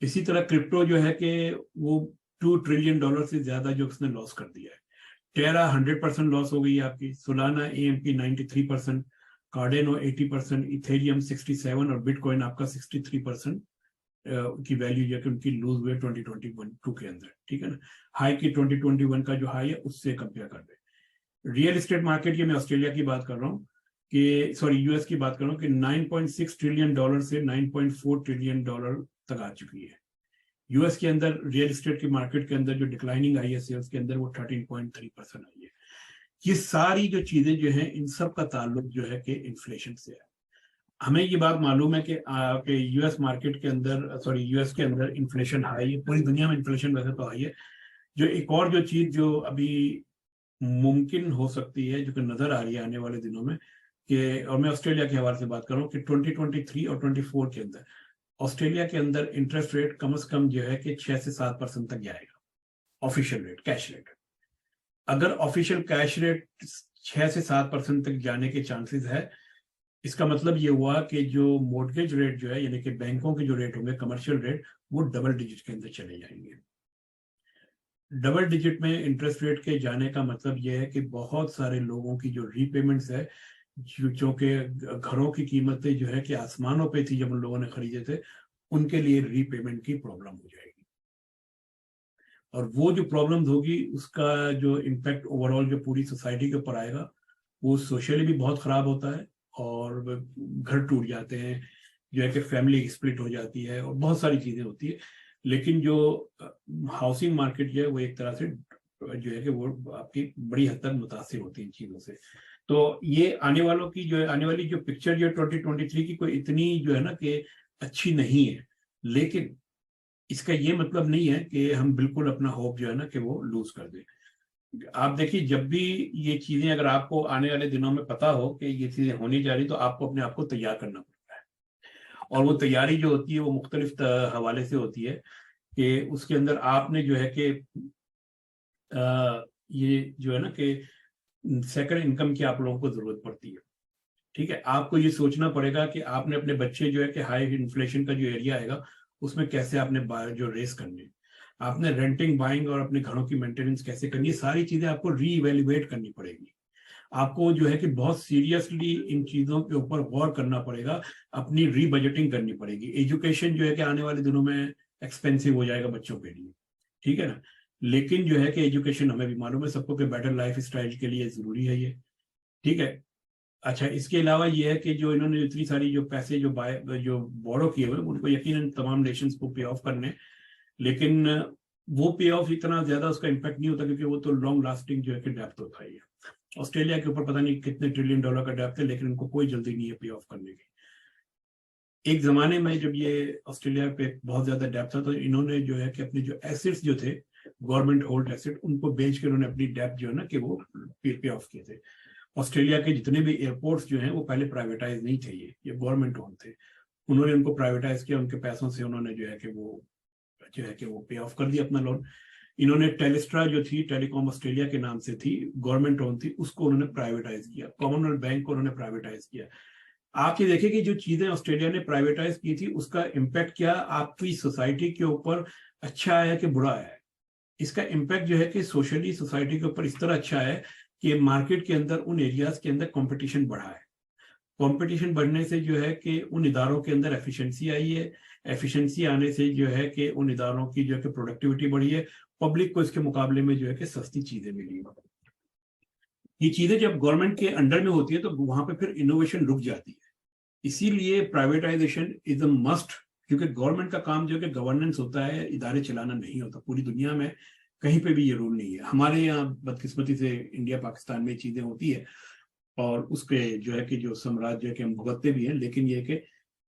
इसी तरह क्रिप्टो जो है कि वो $2 ट्रिलियन से ज्यादा जो उसने लॉस कर दिया है। टेरा 100% लॉस हो गई है आपकी, सोलाना एएमपी 93%, कार्डेनो 80%, इथेरियम 67% और बिटकॉइन आपका 63% की वैल्यू जो कि उनकी लूज हुए 2021 के अंदर, ठीक है ना। हाई की 2021 का जो हाई है उससे कंपेयर कर रहे। रियल एस्टेट मार्केट की मैं ऑस्ट्रेलिया की बात कर रहा हूँ कि सॉरी यूएस की बात कर रहा हूँ कि $9.6 ट्रिलियन से $9.4 ट्रिलियन तक आ चुकी है। यूएस के अंदर रियल एस्टेट की मार्केट के अंदर जो डिक्लाइनिंग आई है सेल्स के अंदर वो 13.3% आई है। ये सारी जो चीजें जो है इन सब का ताल्लुक जो है कि इन्फ्लेशन से है। हमें ये बात मालूम है कि यूएस मार्केट के अंदर सॉरी यूएस के अंदर इन्फ्लेशन हाई है, पूरी दुनिया में इन्फ्लेशन वैसे तो हाई है। जो एक और जो चीज जो अभी मुमकिन हो सकती है जो कि नजर आ रही है आने वाले दिनों में कि, और मैं ऑस्ट्रेलिया के हवाले से बात कर रहा हूँ कि 2023 और 24 के अंदर ऑस्ट्रेलिया के अंदर इंटरेस्ट रेट कम से कम जो है कि 6 से 7% तक जाएगा, ऑफिशियल रेट, कैश रेट, अगर ऑफिशियल कैश रेट 6 से 7% तक जाने के चांसेस है, इसका मतलब ये हुआ कि जो मॉर्गेज रेट जो है, यानी कि बैंकों के जो रेट होंगे, कमर्शियल रेट, वो डबल डिजिट के अंदर चले जाएंगे। डबल डिजिट में इंटरेस्ट रेट के जाने का मतलब यह है कि बहुत सारे लोगों की जो रीपेमेंट्स है, जो कि घरों की कीमतें जो है कि आसमानों पे थी जब उन लोगों ने खरीदे थे, उनके लिए रीपेमेंट की प्रॉब्लम हो जाएगी। और वो जो प्रॉब्लम्स होगी उसका जो इम्पैक्ट ओवरऑल जो पूरी सोसाइटी के ऊपर आएगा, वो सोशली भी बहुत खराब होता है, और घर टूट जाते हैं, जो है कि फैमिली स्प्लिट हो जाती है, और बहुत सारी चीजें होती है। लेकिन जो हाउसिंग मार्केट जो है वो एक तरह से जो है कि वो आपकी बड़ी हद तक मुतासिर होती है इन चीजों से। तो ये आने वालों की जो है, आने वाली जो पिक्चर जो है 2023 की, कोई इतनी जो है ना कि अच्छी नहीं है। लेकिन इसका ये मतलब नहीं है कि हम बिल्कुल अपना होप जो है ना कि वो लूज कर दें। आप देखिए, जब भी ये चीजें, अगर आपको आने वाले दिनों में पता हो कि ये चीजें होनी जा रही, तो आपको अपने आप को तैयार करना पड़ता है। और वो तैयारी जो होती है वो मुख्तलिफ हवाले से होती है, कि उसके अंदर आपने जो है कि ये जो है ना कि सेकंड इनकम की आप लोगों को जरूरत पड़ती है। ठीक है, आपको ये सोचना पड़ेगा कि आपने अपने बच्चे जो है कि हाई इन्फ्लेशन का जो एरिया आएगा उसमें कैसे आपने जो रेस करनी है, आपने रेंटिंग, बाइंग और अपने घरों की मेंटेनेंस कैसे करनी है, सारी चीजें आपको रीइवेल्युएट करनी पड़ेगी। आपको जो है कि बहुत सीरियसली इन चीजों के ऊपर गौर करना पड़ेगा, अपनी रीबजटिंग करनी पड़ेगी। एजुकेशन जो है कि आने वाले दिनों में एक्सपेंसिव हो जाएगा बच्चों के लिए, ठीक है ना। लेकिन जो है कि एजुकेशन, हमें भी मालूम है सबको कि बेटर लाइफ स्टाइल के लिए जरूरी है ये, ठीक है। अच्छा, इसके अलावा ये है कि जो इन्होंने इतनी सारी जो पैसे जो बोरो किए हुए, उनको यकीनन तमाम नेशंस को पे ऑफ करने, लेकिन वो पे ऑफ इतना ज्यादा उसका इम्पैक्ट नहीं होता, क्योंकि वो तो लॉन्ग लास्टिंग जो है कि डेप्थ होता ही है। ऑस्ट्रेलिया के ऊपर पता नहीं कितने ट्रिलियन डॉलर का डेप्थ है, लेकिन उनको कोई जल्दी नहीं है पे ऑफ करने की। एक जमाने में जब ये ऑस्ट्रेलिया पे बहुत ज्यादा डेप्थ था, तो इन्होंने जो है कि अपने जो एसेट्स जो थे, गवर्नमेंट होल्ड एसेट, उनको बेच के उन्होंने अपनी डेप्थ जो है ना कि वो पे ऑफ किए थे। ऑस्ट्रेलिया के जितने भी एयरपोर्ट्स जो हैं वो पहले प्राइवेटाइज नहीं थे, ये गवर्नमेंट ओन थे। उन्होंने उनको प्राइवेटाइज किया, उनके पैसों से उन्होंने जो है कि वो पे ऑफ कर दिया अपना लोन। इन्होंने टेलिस्ट्रा जो थी, टेलीकॉम ऑस्ट्रेलिया के नाम से थी, गवर्नमेंट ओन थी, उसको उन्होंने प्राइवेटाइज किया। कॉमनवेल्थ बैंक को उन्होंने प्राइवेटाइज किया। आप ये देखिए कि जो चीजें ऑस्ट्रेलिया ने प्राइवेटाइज की थी उसका इम्पैक्ट क्या आपकी सोसाइटी के ऊपर अच्छा है कि बुरा है। इसका इम्पैक्ट जो है कि सोशली सोसाइटी के ऊपर इस तरह अच्छा है कि मार्केट के अंदर, उन एरियाज के अंदर कंपटीशन बढ़ा है। कंपटीशन बढ़ने से जो है कि उन इदारों के अंदर एफिशिएंसी आई है। एफिशिएंसी आने से जो है कि उन इदारों की जो है कि प्रोडक्टिविटी बढ़ी है। पब्लिक को इसके मुकाबले में जो है कि सस्ती चीजें मिली है। ये चीजें जब गवर्नमेंट के अंडर में होती है तो वहां पे फिर इनोवेशन रुक जाती है। इसीलिए प्राइवेटाइजेशन इज अ मस्ट, क्योंकि गवर्नमेंट का काम जो है कि गवर्नेंस होता है, इदारे चलाना नहीं होता। पूरी दुनिया में कहीं पे भी ये रूल नहीं है। हमारे यहाँ बदकिस्मती से इंडिया पाकिस्तान में चीजें होती है, और उसके जो है कि जो साम्राज्य के हम भुगतते भी हैं, लेकिन ये कि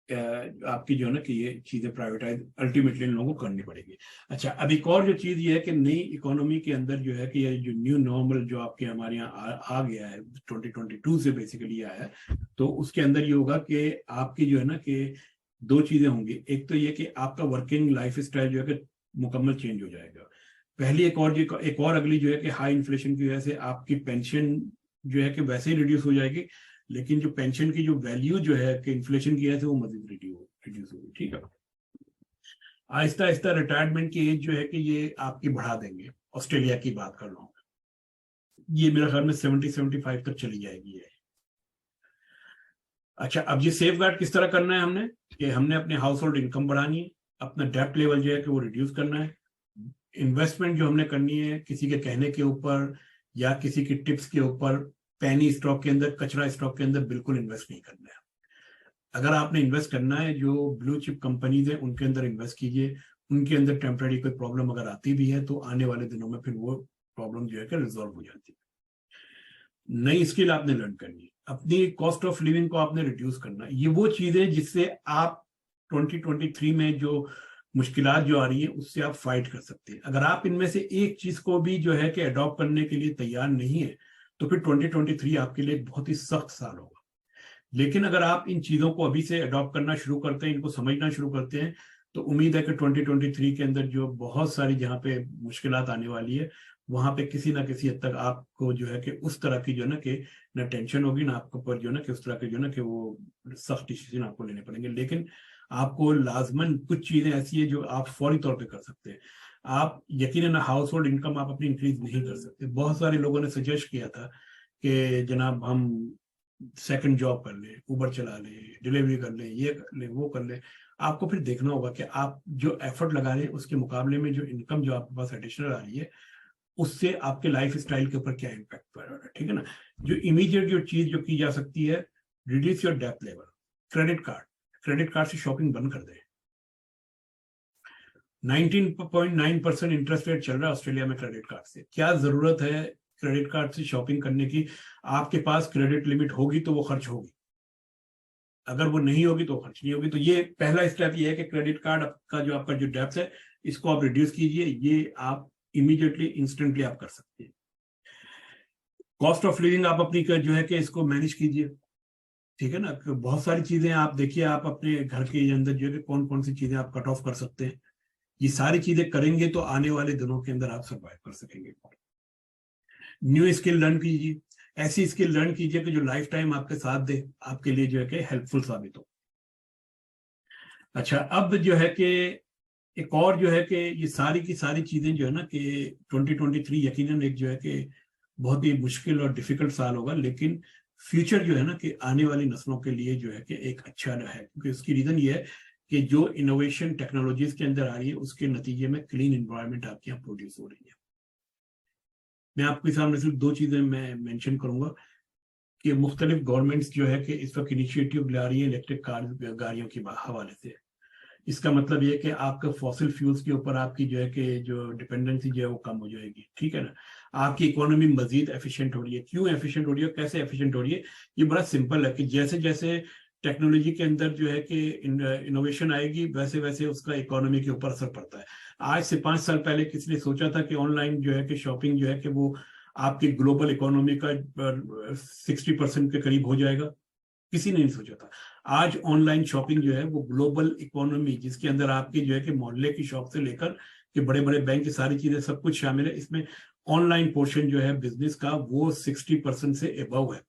आपकी जो है ना कि ये चीजें प्राइवेटाइज अल्टीमेटली इन लोगों को करनी पड़ेगी। अच्छा, अब एक और जो चीज ये है कि नई इकोनॉमी के अंदर जो है कि ये जो न्यू नॉर्मल जो आपके हमारे यहाँ आ गया है, 2022 से बेसिकली आया है, तो उसके अंदर ये होगा कि आपकी जो है ना कि दो चीजें होंगी। एक तो ये कि आपका वर्किंग लाइफ स्टाइल जो है कि मुकम्मल चेंज हो जाएगा। पहली एक और अगली जो है कि हाई इन्फ्लेशन की वजह से आपकी पेंशन जो है कि वैसे ही रिड्यूस हो जाएगी, लेकिन जो पेंशन की जो वैल्यू जो है कि इन्फ्लेशन की वजह से वो मजीद रिड्यूस होगी, ठीक है। आहिस्ता आहिस्ता रिटायरमेंट की एज जो है कि ये आपकी बढ़ा देंगे। ऑस्ट्रेलिया की बात कर रहा हूँ, ये मेरे ख्याल में 70-75 तक चली जाएगी है। अच्छा, अब ये सेफ गार्ड किस तरह करना है हमने, कि हमने अपने हाउस होल्ड इनकम बढ़ानी है, अपना डेप्ट लेवल जो है कि वो रिड्यूस करना है। इन्वेस्टमेंट जो हमने करनी है किसी के कहने के ऊपर या किसी की टिप्स के ऊपर, पैनी स्टॉक के अंदर, कचरा स्टॉक के अंदर बिल्कुल इन्वेस्ट नहीं करना है। अगर आपने इन्वेस्ट करना है, जो ब्लू चिप कंपनीज है उनके अंदर इन्वेस्ट कीजिए। उनके अंदर टेम्पररी कोई प्रॉब्लम अगर आती भी है तो आने वाले दिनों में फिर वो प्रॉब्लम जो है कि रिजॉल्व हो जाती है। नई स्किल आपने लर्न करनी है, अपनी कॉस्ट ऑफ लिविंग को आपने रिड्यूस करना है। ये वो चीजें जिससे आप 2023 में जो मुश्किलात जो आ रही है उससे आप फाइट कर सकते हैं। अगर आप इनमें से एक चीज को भी जो है कि अडॉप्ट करने के लिए तैयार नहीं है, तो फिर 2023 आपके लिए बहुत ही सख्त साल होगा। लेकिन अगर आप इन चीजों को अभी से अडॉप्ट करना शुरू करते हैं, इनको समझना शुरू करते हैं, तो उम्मीद है कि 2023 के अंदर जो बहुत सारी जहाँ पे मुश्किलात आने वाली है, वहां पे किसी ना किसी हद तक आपको जो है कि उस तरह की जो है ना कि ना टेंशन होगी, ना आपके ऊपर जो है ना कि उस तरह के जो है ना कि वो सख्त डिसीजन आपको लेने पड़ेंगे। लेकिन आपको लाजमन कुछ चीजें ऐसी है जो आप फौरी तौर पे कर सकते हैं। आप यकीनन हाउस होल्ड इनकम आप अपनी इंक्रीज नहीं कर सकते। बहुत सारे लोगों ने सजेस्ट किया था कि जनाब हम सेकंड जॉब कर लें, उबर चला लें, डिलीवरी कर लें, ये कर लें, वो कर लें। आपको फिर देखना होगा कि आप जो एफर्ट लगा रहे हैं उसके मुकाबले में जो इनकम जो आपके पास एडिशनल आ रही है उससे आपके लाइफ स्टाइल के ऊपर क्या इम्पैक्ट पड़ रहा है, ठीक है ना। जो इमीडिएट जो चीज जो की जा सकती है, reduce your depth level. Credit card से शॉपिंग बंद कर दें। 19.9% इंटरेस्ट रेट चल रहा है ऑस्ट्रेलिया में क्रेडिट कार्ड से। क्या जरूरत है क्रेडिट कार्ड से शॉपिंग करने की? आपके पास क्रेडिट लिमिट होगी तो वो खर्च होगी, अगर वो नहीं होगी तो खर्च नहीं होगी। तो ये पहला स्टेप ये है कि क्रेडिट कार्ड का जो आपका जो डेप्थ है इसको आप रिड्यूस कीजिए। ये आप इमीडिएटली इंस्टेंटली आप कर सकते हैं। कॉस्ट ऑफ लिविंग आप अपनी जो है कि इसको मैनेज कीजिए, ठीक है ना। बहुत सारी चीजें आप देखिए, आप अपने घर के अंदर जो है कौन कौन सी चीजें आप कट ऑफ कर सकते हैं। ये सारी चीजें करेंगे तो आने वाले दिनों के अंदर आप सर्वाइव कर सकेंगे। न्यू स्किल लर्न कीजिए, ऐसी स्किल लर्न कीजिए कि जो लाइफ टाइम आपके साथ दे, आपके लिए जो है कि हेल्पफुल साबित हो। अच्छा, अब जो है कि एक और जो है कि ये सारी की सारी चीजें जो है ना कि 2023 यकीनन एक जो है कि बहुत ही मुश्किल और डिफिकल्ट साल होगा, लेकिन फ्यूचर जो है ना कि आने वाली नस्लों के लिए जो है कि एक अच्छा है। क्योंकि उसकी रीजन ये है कि जो इनोवेशन टेक्नोलॉजीज के अंदर आ रही है उसके नतीजे में क्लीन इन्वायरमेंट आपके यहाँ प्रोड्यूस हो रही है। मैं आपके सामने सिर्फ दो चीजें मैं मेंशन करूंगा कि मुख्तलिफ गवर्नमेंट्स जो है कि इस वक्त इनिशिएटिव ला रही है इलेक्ट्रिक कार गाड़ियों के हवाले से। इसका मतलब ये कि आपके फॉसिल फ्यूल्स के ऊपर आपकी जो है कि जो डिपेंडेंसी जो है वो कम हो जाएगी, ठीक है ना। आपकी इकोनॉमी मजीद एफिशिएंट हो रही है। क्यों एफिशिएंट हो रही है, कैसे एफिशिएंट हो रही है? ये बड़ा सिंपल है कि जैसे जैसे टेक्नोलॉजी के अंदर जो है कि इनोवेशन आएगी वैसे वैसे उसका इकोनॉमी के ऊपर असर पड़ता है। आज से 5 साल पहले किसी ने सोचा था कि ऑनलाइन जो है कि शॉपिंग जो है कि वो आपकी ग्लोबल इकोनॉमी का 60% के करीब हो जाएगा? किसी ने नहीं सोचा था। आज ऑनलाइन शॉपिंग जो है वो ग्लोबल इकोनॉमी, जिसके अंदर आपकी जो है कि मोहल्ले की शॉप से लेकर कि बड़े बड़े बैंक की सारी चीजें सब कुछ शामिल है, इसमें ऑनलाइन पोर्शन जो है बिजनेस का वो 60% से एबव है।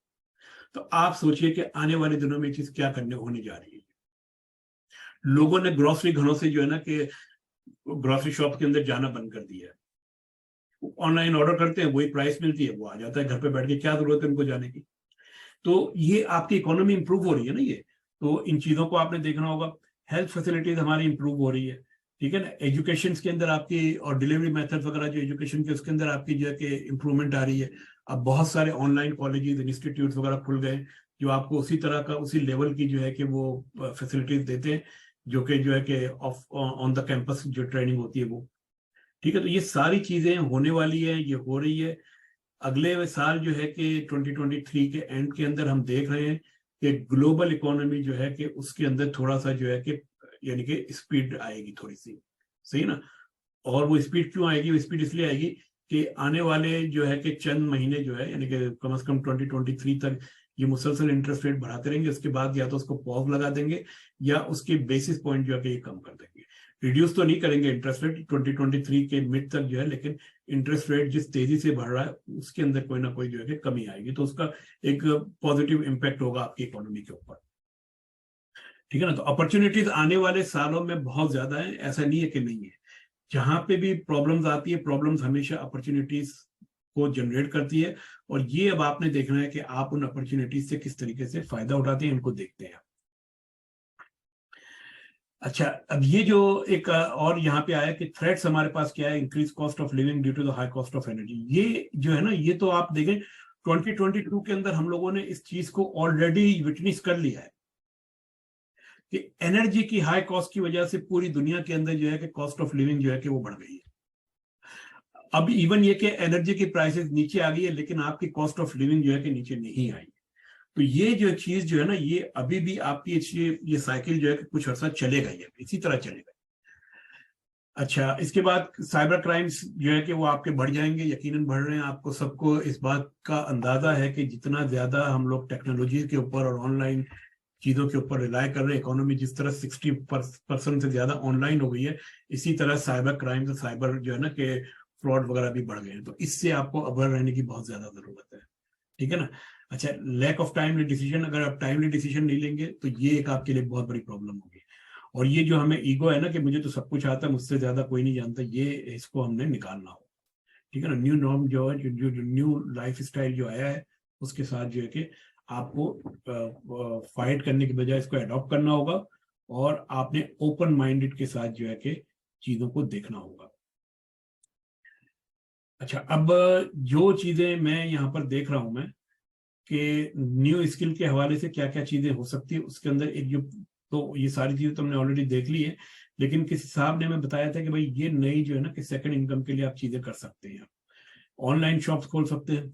तो आप सोचिए कि आने वाले दिनों में चीज क्या करने होने जा रही है। लोगों ने ग्रोसरी घरों से जो है ना कि ग्रोसरी शॉप के अंदर जाना बंद कर दिया है। ऑनलाइन ऑर्डर करते हैं, वही प्राइस मिलती है, वो आ जाता है घर पे बैठ के, क्या जरूरत है उनको जाने की। तो ये आपकी इकोनॉमी इंप्रूव हो रही है ना ये। तो इन चीजों को आपने देखना होगा। हेल्थ फैसिलिटीज हमारी इंप्रूव हो रही है, ठीक है ना। एजुकेशन के अंदर आपकी और डिलीवरी मेथड वगैरह जो एजुकेशन के उसके अंदर आपकी जो है कि इंप्रूवमेंट आ रही है। अब बहुत सारे ऑनलाइन कॉलेजेस इंस्टीट्यूट वगैरह खुल गए जो आपको उसी तरह का उसी लेवल की जो है कि वो फैसिलिटीज देते हैं जो कि जो है कि ऑन द कैंपस जो ट्रेनिंग होती है वो, ठीक है। तो ये सारी चीजें होने वाली है, ये हो रही है। अगले साल जो है कि 2023 के एंड के अंदर हम देख रहे हैं कि ग्लोबल इकोनॉमी जो है कि उसके अंदर थोड़ा सा जो है कि यानी कि स्पीड आएगी थोड़ी सी, सही ना। और वो स्पीड क्यों आएगी? वो स्पीड इसलिए आएगी कि आने वाले जो है कि चंद महीने जो है यानी कि कम से कम 2023 तक ये मुसलसल इंटरेस्ट रेट बढ़ाते रहेंगे। उसके बाद या तो उसको पॉज लगा देंगे या उसके बेसिस पॉइंट जो है कि ये कम कर देंगे। रिड्यूस तो नहीं करेंगे इंटरेस्ट रेट 2023 के मिड तक जो है, लेकिन इंटरेस्ट रेट जिस तेजी से बढ़ रहा है उसके अंदर कोई ना कोई जो है कि कमी आएगी। तो उसका एक पॉजिटिव इम्पैक्ट होगा आपकी इकोनॉमी के ऊपर, ठीक है ना। तो अपॉर्चुनिटीज आने वाले सालों में बहुत ज्यादा है, ऐसा नहीं है कि नहीं है। जहां पे भी प्रॉब्लम्स आती है, प्रॉब्लम्स हमेशा अपॉर्चुनिटीज को जनरेट करती है। और ये अब आपने देखना है कि आप उन अपॉर्चुनिटीज से किस तरीके से फायदा उठाते हैं, इनको देखते हैं। अच्छा, अब ये जो एक और यहाँ पे आया कि थ्रेट्स हमारे पास क्या है, increase cost of living due to the high cost of energy. ये जो है ना, ये तो आप देखें 2022 के अंदर हम लोगों ने इस चीज को ऑलरेडी विटनेस कर लिया है कि एनर्जी की हाई कॉस्ट की वजह से पूरी दुनिया के अंदर जो है कि कॉस्ट ऑफ लिविंग जो है कि वो बढ़ गई है। अब इवन ये कि एनर्जी की प्राइसेस नीचे आ गई है, लेकिन आपकी कॉस्ट ऑफ लिविंग जो है कि नीचे नहीं आई। तो ये जो चीज जो है ना, ये अभी भी आपकी ये साइकिल जो है कि कुछ अर्सा चलेगा, ये इसी तरह चलेगा। अच्छा, इसके बाद साइबर क्राइम्स जो है कि वो आपके बढ़ जाएंगे, यकीनन बढ़ रहे हैं। आपको सबको इस बात का अंदाजा है कि जितना ज्यादा हम लोग टेक्नोलॉजी के ऊपर और ऑनलाइन चीजों के ऊपर रिलाय कर रहे हैं। इकोनॉमी जिस तरह 60% से ज्यादा ऑनलाइन हो गई है, इसी तरह साइबर क्राइम, साइबर जो है ना कि फ्रॉड वगैरह भी बढ़ गए हैं। तो इससे आपको अवेयर रहने की बहुत ज्यादा जरूरत है, ठीक है ना। अच्छा, लैक ऑफ टाइमली डिसीजन, अगर आप टाइमली डिसीजन नहीं लेंगे तो ये एक आपके लिए बहुत बड़ी प्रॉब्लम होगी। और ये जो हमें ईगो है ना कि मुझे तो सब कुछ आता है, मुझसे ज्यादा कोई नहीं जानता, ये इसको हमने निकालना होगा, ठीक है ना। न्यू नॉर्म जो है, जो न्यू लाइफ स्टाइल जो आया है, उसके साथ जो है कि आपको फाइट करने की बजाय इसको अडॉप्ट करना होगा, और आपने ओपन माइंडेड के साथ जो है कि चीजों को देखना होगा। अच्छा, अब जो चीजें मैं यहाँ पर देख रहा हूं मैं कि न्यू स्किल के हवाले से क्या क्या चीजें हो सकती है, उसके अंदर एक जो, तो ये सारी चीजें तो हमने ऑलरेडी देख ली है, लेकिन किसी साहब ने हमें बताया था कि भाई ये नई जो है ना कि सेकंड इनकम के लिए आप चीजें कर सकते हैं। ऑनलाइन शॉप्स खोल सकते हैं,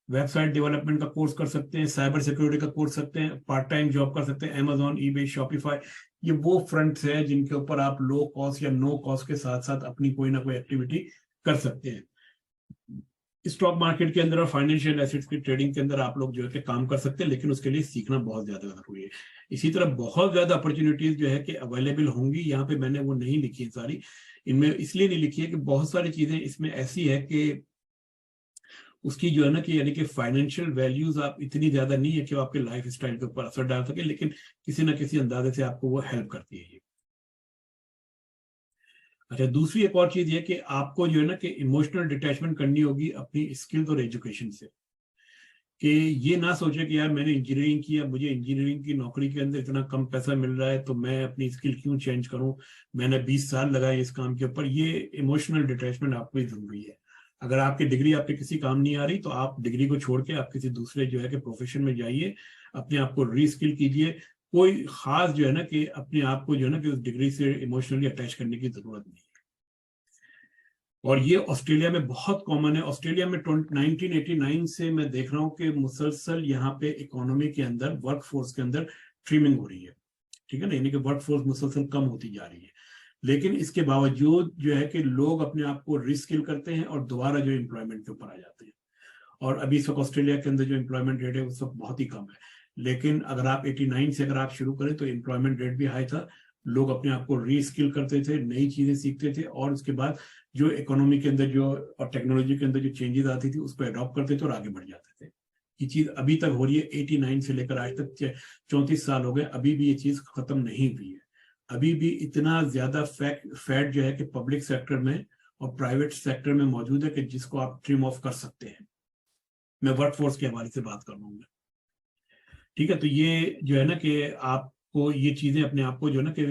वेबसाइट डेवलपमेंट का कोर्स कर सकते हैं, साइबर सिक्योरिटी का कोर्स सकते हैं, पार्ट टाइम जॉब कर सकते हैं, अमेजॉन, ईबे, शॉपिफाई। ये वो फ्रंट्स है जिनके ऊपर आप लो कॉस्ट या नो कॉस्ट के साथ साथ अपनी कोई ना कोई एक्टिविटी कर सकते हैं। स्टॉक मार्केट के अंदर और फाइनेंशियल एसेट्स की ट्रेडिंग के अंदर आप लोग जो है कि काम कर सकते हैं, लेकिन उसके लिए सीखना बहुत ज्यादा जरूरी है। इसी तरह बहुत ज्यादा अपॉर्चुनिटीज जो है कि अवेलेबल होंगी, यहाँ पे मैंने वो नहीं लिखी है सारी। इनमें इसलिए नहीं लिखी है कि बहुत सारी चीजें इसमें ऐसी है कि उसकी जो है ना कि यानी कि फाइनेंशियल वैल्यूज आप इतनी ज्यादा नहीं है कि वो आपके लाइफ स्टाइल के ऊपर असर डाल सके, लेकिन किसी ना किसी अंदाजे से आपको वो हेल्प करती है ये। अच्छा, दूसरी एक और चीज ये कि आपको जो है ना कि इमोशनल डिटैचमेंट करनी होगी अपनी स्किल्स और एजुकेशन से। कि ये ना सोचे कि यार मैंने इंजीनियरिंग किया, मुझे इंजीनियरिंग की नौकरी के अंदर इतना कम पैसा मिल रहा है तो मैं अपनी स्किल क्यों चेंज करूं, मैंने 20 साल लगाए इस काम के ऊपर। ये इमोशनल डिटैचमेंट आपको ही जरूरी है। अगर आपकी डिग्री आपके किसी काम नहीं आ रही तो आप डिग्री को छोड़ के आप किसी दूसरे जो है कि प्रोफेशन में जाइए, अपने आप को रीस्किल कीजिए। कोई खास जो है ना कि अपने आप को जो है ना कि उस डिग्री से इमोशनली अटैच करने की जरूरत नहीं है। और ये ऑस्ट्रेलिया में बहुत कॉमन है। ऑस्ट्रेलिया में 1989 से मैं देख रहा हूँ कि मुसलसल यहाँ पे इकोनॉमी के अंदर, वर्क फोर्स के अंदर ट्रिमिंग हो रही है, ठीक है ना, यानी कि वर्क फोर्स मुसलसल कम होती जा रही है। लेकिन इसके बावजूद जो है कि लोग अपने आप को रिस्किल करते हैं और दोबारा जो एम्प्लॉयमेंट के ऊपर आ जाते हैं। और अभी इस वक्त ऑस्ट्रेलिया के अंदर जो एम्प्लॉयमेंट रेट है उस वक्त बहुत ही कम है। लेकिन अगर आप 89 से अगर आप शुरू करें तो एम्प्लॉयमेंट रेट भी हाई था, लोग अपने आप को रीस्किल करते थे, नई चीजें सीखते थे, और उसके बाद जो इकोनॉमी के अंदर जो और टेक्नोलॉजी के अंदर जो चेंजेस आती थी उस पर अडॉप्ट करते थे और आगे बढ़ जाते थे। ये चीज अभी तक हो रही है, 89 से लेकर आज तक 34 साल हो गए, अभी भी ये चीज खत्म नहीं हुई है। अभी भी इतना ज्यादा फैट जो है कि पब्लिक सेक्टर में और प्राइवेट सेक्टर में मौजूद है कि जिसको आप ट्रिम ऑफ कर सकते हैं। मैं वर्कफोर्स के हवाले से बात कर रहा हूँ, ठीक है। तो ये जो है ना कि आपको ये चीजें अपने आप को जो है ना कि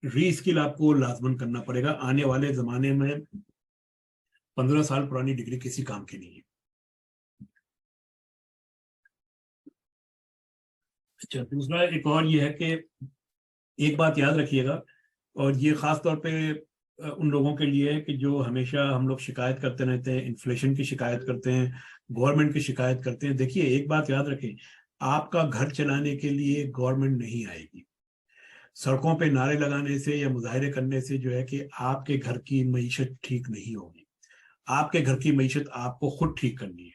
रीस्किल आपको लाजमन करना पड़ेगा। आने वाले जमाने में 15 साल पुरानी डिग्री किसी काम की नहीं है। अच्छा, दूसरा एक और ये है कि एक बात याद रखिएगा, और ये खास तौर पे उन लोगों के लिए है कि जो हमेशा हम लोग शिकायत करते रहते हैं, इन्फ्लेशन की शिकायत करते हैं, गवर्नमेंट की शिकायत करते हैं। देखिए, एक बात याद रखें, आपका घर चलाने के लिए गवर्नमेंट नहीं आएगी। सड़कों पे नारे लगाने से या मुजाहरे करने से जो है कि आपके घर की मईशत ठीक नहीं होगी। आपके घर की मईशत आपको खुद ठीक करनी है,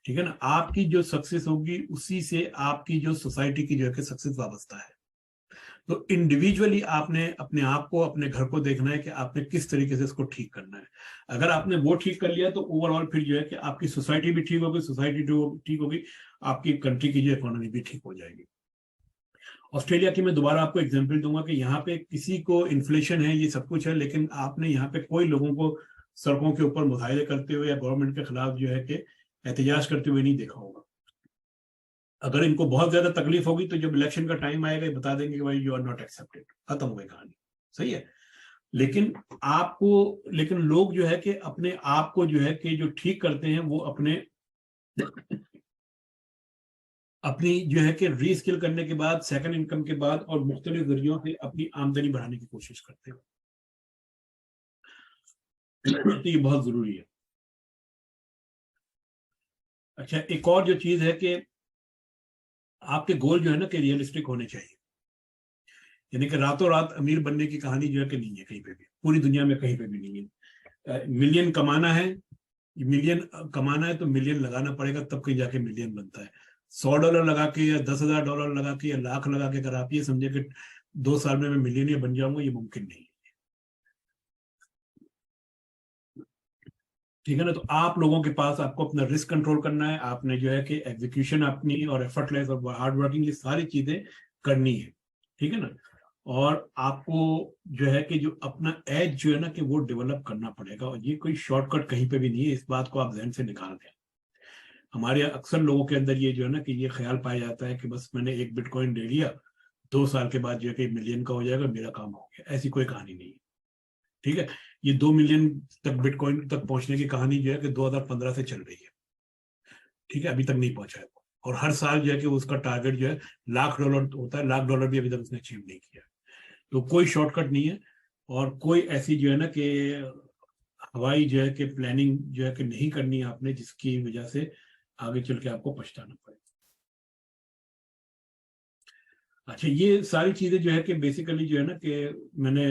ठीक है ना। आपकी जो सक्सेस होगी उसी से आपकी जो सोसाइटी की जो है कि सक्सेस वाबस्ता है। तो इंडिविजुअली आपने अपने आप को, अपने घर को देखना है कि आपने किस तरीके से इसको ठीक करना है। अगर आपने वो ठीक कर लिया तो ओवरऑल फिर जो है कि आपकी सोसाइटी भी ठीक होगी, सोसाइटी ठीक होगी, आपकी कंट्री की जो इकोनॉमी भी ठीक हो जाएगी। ऑस्ट्रेलिया की मैं दोबारा आपको एग्जांपल दूंगा कि यहाँ पे किसी को इन्फ्लेशन है, ये सब कुछ है, लेकिन आपने यहाँ पे कोई लोगों को सड़कों के ऊपर मुजाहिरे करते हुए या गवर्नमेंट के खिलाफ जो है कि एहतजाज करते हुए नहीं देखा होगा। अगर इनको बहुत ज्यादा तकलीफ होगी तो जब इलेक्शन का टाइम आएगा ये बता देंगे कि भाई यू आर नॉट एक्सेप्टेड, खत्म हो गई कहानी, सही है। लेकिन लेकिन लोग जो है कि अपने आप को जो है कि जो ठीक करते हैं वो अपनी जो है कि रीस्किल करने के बाद, सेकंड इनकम के बाद, और मुख्तलिफ जरियों से अपनी आमदनी बढ़ाने की कोशिश करते हैं। तो ये बहुत जरूरी है। अच्छा, एक और जो चीज है कि आपके गोल जो है ना कि रियलिस्टिक होने चाहिए। यानी कि रातों रात अमीर बनने की कहानी जो है कि नहीं है कहीं पे भी, पूरी दुनिया में कहीं पे भी नहीं है। मिलियन कमाना है, मिलियन कमाना है तो मिलियन लगाना पड़ेगा, तब कहीं जाके मिलियन बनता है। $100 लगा के या $10,000 लगा के या लाख लगा के अगर आप ये समझे कि 2 साल में मैं मिलियनियर बन जाऊंगा, ये मुमकिन नहीं है। ठीक है ना। तो आप लोगों के पास, आपको अपना रिस्क कंट्रोल करना है, आपने जो है कि एग्जीक्यूशन अपनी और एफर्टलेस और हार्ड वर्किंग, ये सारी चीजें करनी है। ठीक है ना। और आपको जो है कि जो अपना एज जो है ना कि वो डेवलप करना पड़ेगा, और ये कोई शॉर्टकट कहीं पे भी नहीं है, इस बात को आप जहन से निकाल दें। हमारे अक्सर लोगों के अंदर ये जो है ना कि ये ख्याल पाया जाता है कि बस मैंने एक बिटकॉइन ले लिया, 2 साल के बाद जो है कि मिलियन का हो जाएगा, मेरा काम हो गया। ऐसी कोई कहानी नहीं है। ठीक है। ये 2 मिलियन तक बिटकॉइन तक पहुंचने की कहानी जो है कि 2015 से चल रही है। ठीक है। अभी तक नहीं पहुंचा है वो। और हर साल जो है कि उसका टारगेट जो है $1,00,000 होता है, $1,00,000 भी अभी तक उसने अचीव नहीं किया। तो कोई शॉर्टकट नहीं है, और कोई ऐसी जो है ना कि हवाई जो है कि प्लानिंग जो है कि नहीं करनी है आपने, जिसकी वजह से आगे चल के आपको पछताना पड़े। अच्छा, ये सारी चीजें जो है कि बेसिकली जो है ना कि मैंने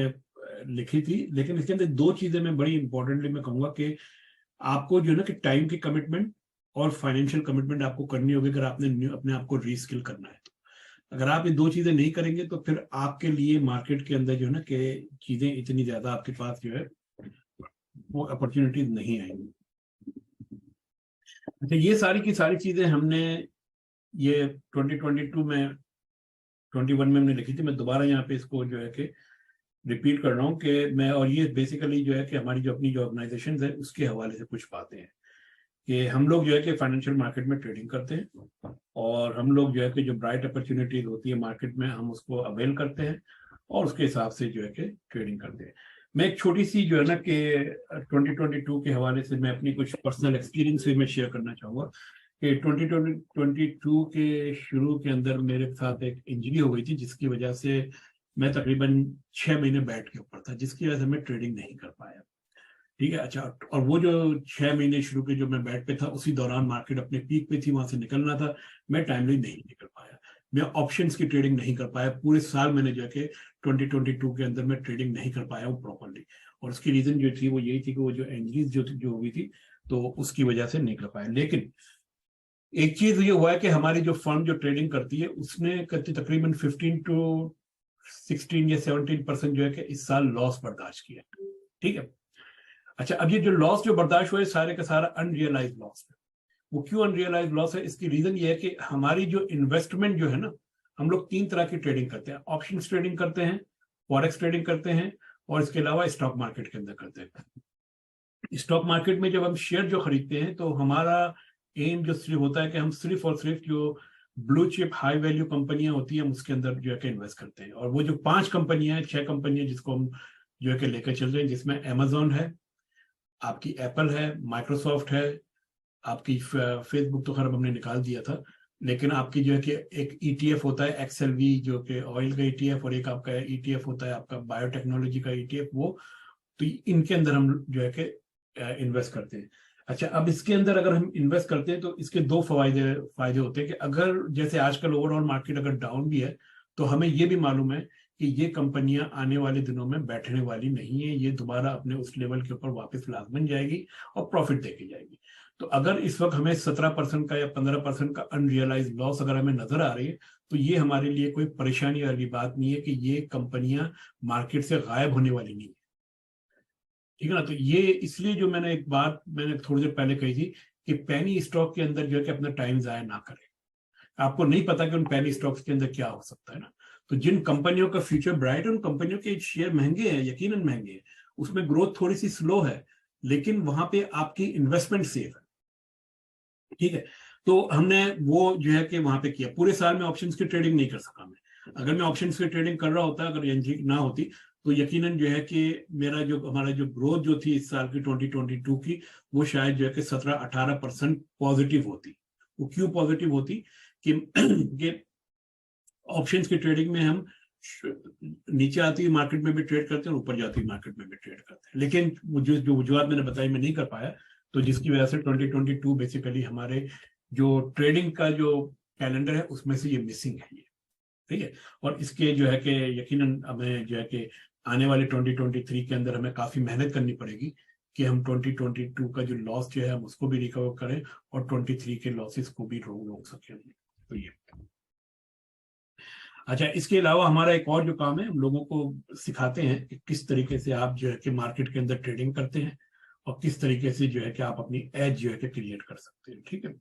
लिखी थी, लेकिन इसके अंदर 2 चीजें मैं बड़ी इंपॉर्टेंटली मैं कहूंगा कि आपको जो है ना कि टाइम की कमिटमेंट और फाइनेंशियल कमिटमेंट आपको करनी होगी, अगर आपने अपने आप को रीस्किल करना है तो। अगर आप ये 2 चीजें नहीं करेंगे तो फिर आपके लिए मार्केट के अंदर जो है ना कि चीजें इतनी ज्यादा आपके पास जो है वो अपॉर्चुनिटीज नहीं आएंगी। अच्छा, ये सारी की सारी चीजें हमने ये 2022 में 21 में हमने लिखी थी। मैं दोबारा यहाँ पे इसको जो है कि रिपीट कर रहा हूँ कि मैं, और ये बेसिकली जो है कि हमारी जो अपनी जो ऑर्गेनाइजेशन है उसके हवाले से कुछ बातें हैं कि हम लोग जो है कि फाइनेंशियल मार्केट में ट्रेडिंग करते हैं, और हम लोग जो है कि जो ब्राइट अपॉर्चुनिटीज होती है मार्केट में, हम उसको अवेल करते हैं और उसके हिसाब से जो है कि ट्रेडिंग करते हैं। मैं एक छोटी सी जो है ना कि 2022 के हवाले से मैं अपनी कुछ पर्सनल एक्सपीरियंस भी मैं शेयर करना चाहूँगा कि 2022 के शुरू के अंदर मेरे साथ एक इंजरी हो गई थी, जिसकी वजह से मैं तकरीबन 6 महीने बैठ के ऊपर था, जिसकी वजह से मैं ट्रेडिंग नहीं कर पाया। ठीक है। अच्छा, और वो जो 6 महीने शुरू के जो मैं बेड पे था, उसी दौरान मार्केट अपने पीक पे थी, वहां से निकलना था, मैं टाइमली नहीं निकल पाया। मैं ऑप्शंस की ट्रेडिंग नहीं कर पाया। पूरे साल मैंने जो है कि 2022 के अंदर मैं ट्रेडिंग नहीं कर पाया हूँ प्रॉपरली, और उसकी रीजन जो थी वो यही थी कि वो जो इंजरीज जो हुई थी, तो उसकी वजह से नहीं कर पाया। लेकिन एक चीज ये हुआ है कि हमारी जो फर्म जो ट्रेडिंग करती है, उसने तकरीबन 15 to 16 या 17% जो है कि इस साल लॉस बर्दाश्त किया। ठीक है। अच्छा, अब ये जो लॉस जो बर्दाश्त हुआ है, सारे का सारा अनरियलाइज लॉस है। वो क्यों अनरियलाइज लॉस है? इसकी रीजन ये है कि हमारी जो इन्वेस्टमेंट जो है ना, हम लोग 3 तरह की ट्रेडिंग करते हैं। ऑप्शन ट्रेडिंग करते हैं, फॉरेक्स ट्रेडिंग करते हैं, और इसके अलावा स्टॉक मार्केट के अंदर करते हैं। स्टॉक मार्केट में जब हम शेयर जो खरीदते हैं, तो हमारा एम जो सिर्फ होता है कि हम सिर्फ और सिर्फ जो ब्लू चिप हाई वैल्यू कंपनियां होती हैं, हम उसके अंदर जो है कि इन्वेस्ट करते हैं। और वो जो 5 कंपनियां हैं, 6 कंपनियां जिसको हम जो है कि लेकर चल रहे हैं, जिसमें अमेजोन है, आपकी एप्पल है, माइक्रोसॉफ्ट है, आपकी फेसबुक तो खैर हमने निकाल दिया था, लेकिन आपकी जो है कि एक ईटीएफ होता है एक्सएलवी, जो कि ऑयल का ईटीएफ, और एक आपका ईटीएफ होता है आपका बायोटेक्नोलॉजी का ईटीएफ, वो तो इनके अंदर हम जो है कि इन्वेस्ट करते हैं। अच्छा, अब इसके अंदर अगर हम इन्वेस्ट करते हैं तो इसके 2 फायदे होते हैं कि अगर जैसे आजकल ओवरऑल मार्केट अगर डाउन भी है, तो हमें ये भी मालूम है कि ये कंपनियां आने वाले दिनों में बैठने वाली नहीं है, ये दोबारा अपने उस लेवल के ऊपर वापस लाजमन जाएगी और प्रॉफिट देके जाएगी। तो अगर इस वक्त हमें 17% का या 15% का अनरियलाइज लॉस अगर हमें नजर आ रही है, तो ये हमारे लिए कोई परेशानी वाली बात नहीं है कि ये कंपनियां मार्केट से गायब होने वाली नहीं है। ठीक है ना। तो ये इसलिए जो मैंने एक बात मैंने थोड़ी देर पहले कही थी कि पैनी स्टॉक के अंदर जो है कि अपना टाइम जाया ना करें। आपको नहीं पता कि उन पैनी स्टॉक्स के अंदर क्या हो सकता है ना। तो जिन कंपनियों का फ्यूचर ब्राइट है, उन कंपनियों के शेयर महंगे हैं, यकीनन महंगे हैं, उसमें ग्रोथ थोड़ी सी स्लो है, लेकिन वहां पे आपकी इन्वेस्टमेंट सेफ है। ठीक है। तो हमने वो जो है कि वहां पे किया। पूरे साल में ऑप्शंस की ट्रेडिंग नहीं कर सका मैं। अगर मैं ऑप्शंस की ट्रेडिंग कर रहा होता, अगर एनजी ना होती, तो यकीनन जो है कि मेरा जो हमारा जो ग्रोथ जो थी इस साल की 2022 की, वो शायद जो है कि 17-18% पॉजिटिव होती। वो क्यों पॉजिटिव होती कि ऑप्शंस की ट्रेडिंग में हम नीचे आती हुई मार्केट में भी ट्रेड करते हैं, ऊपर जाती हुई मार्केट में भी ट्रेड करते हैं, लेकिन जो वजूहत मैंने बताई मैं नहीं कर पाया, तो जिसकी वजह से 2022 बेसिकली हमारे जो ट्रेडिंग का जो कैलेंडर है उसमें से ये मिसिंग है ये। ठीक है। और इसके जो है कि यकीनन हमें जो है कि आने वाले 2023 के अंदर हमें काफी मेहनत करनी पड़ेगी कि हम 2022 का जो लॉस जो है हम उसको भी रिकवर करें और 23 के लॉसेस को भी रोक सकें। तो ये अच्छा, इसके अलावा हमारा एक और जो काम है, हम लोगों को सिखाते हैं कि किस तरीके से आप जो है कि मार्केट के अंदर ट्रेडिंग करते हैं और किस तरीके से जो है कि आप अपनी एज जो है कि क्रिएट कर सकते हैं। ठीक है,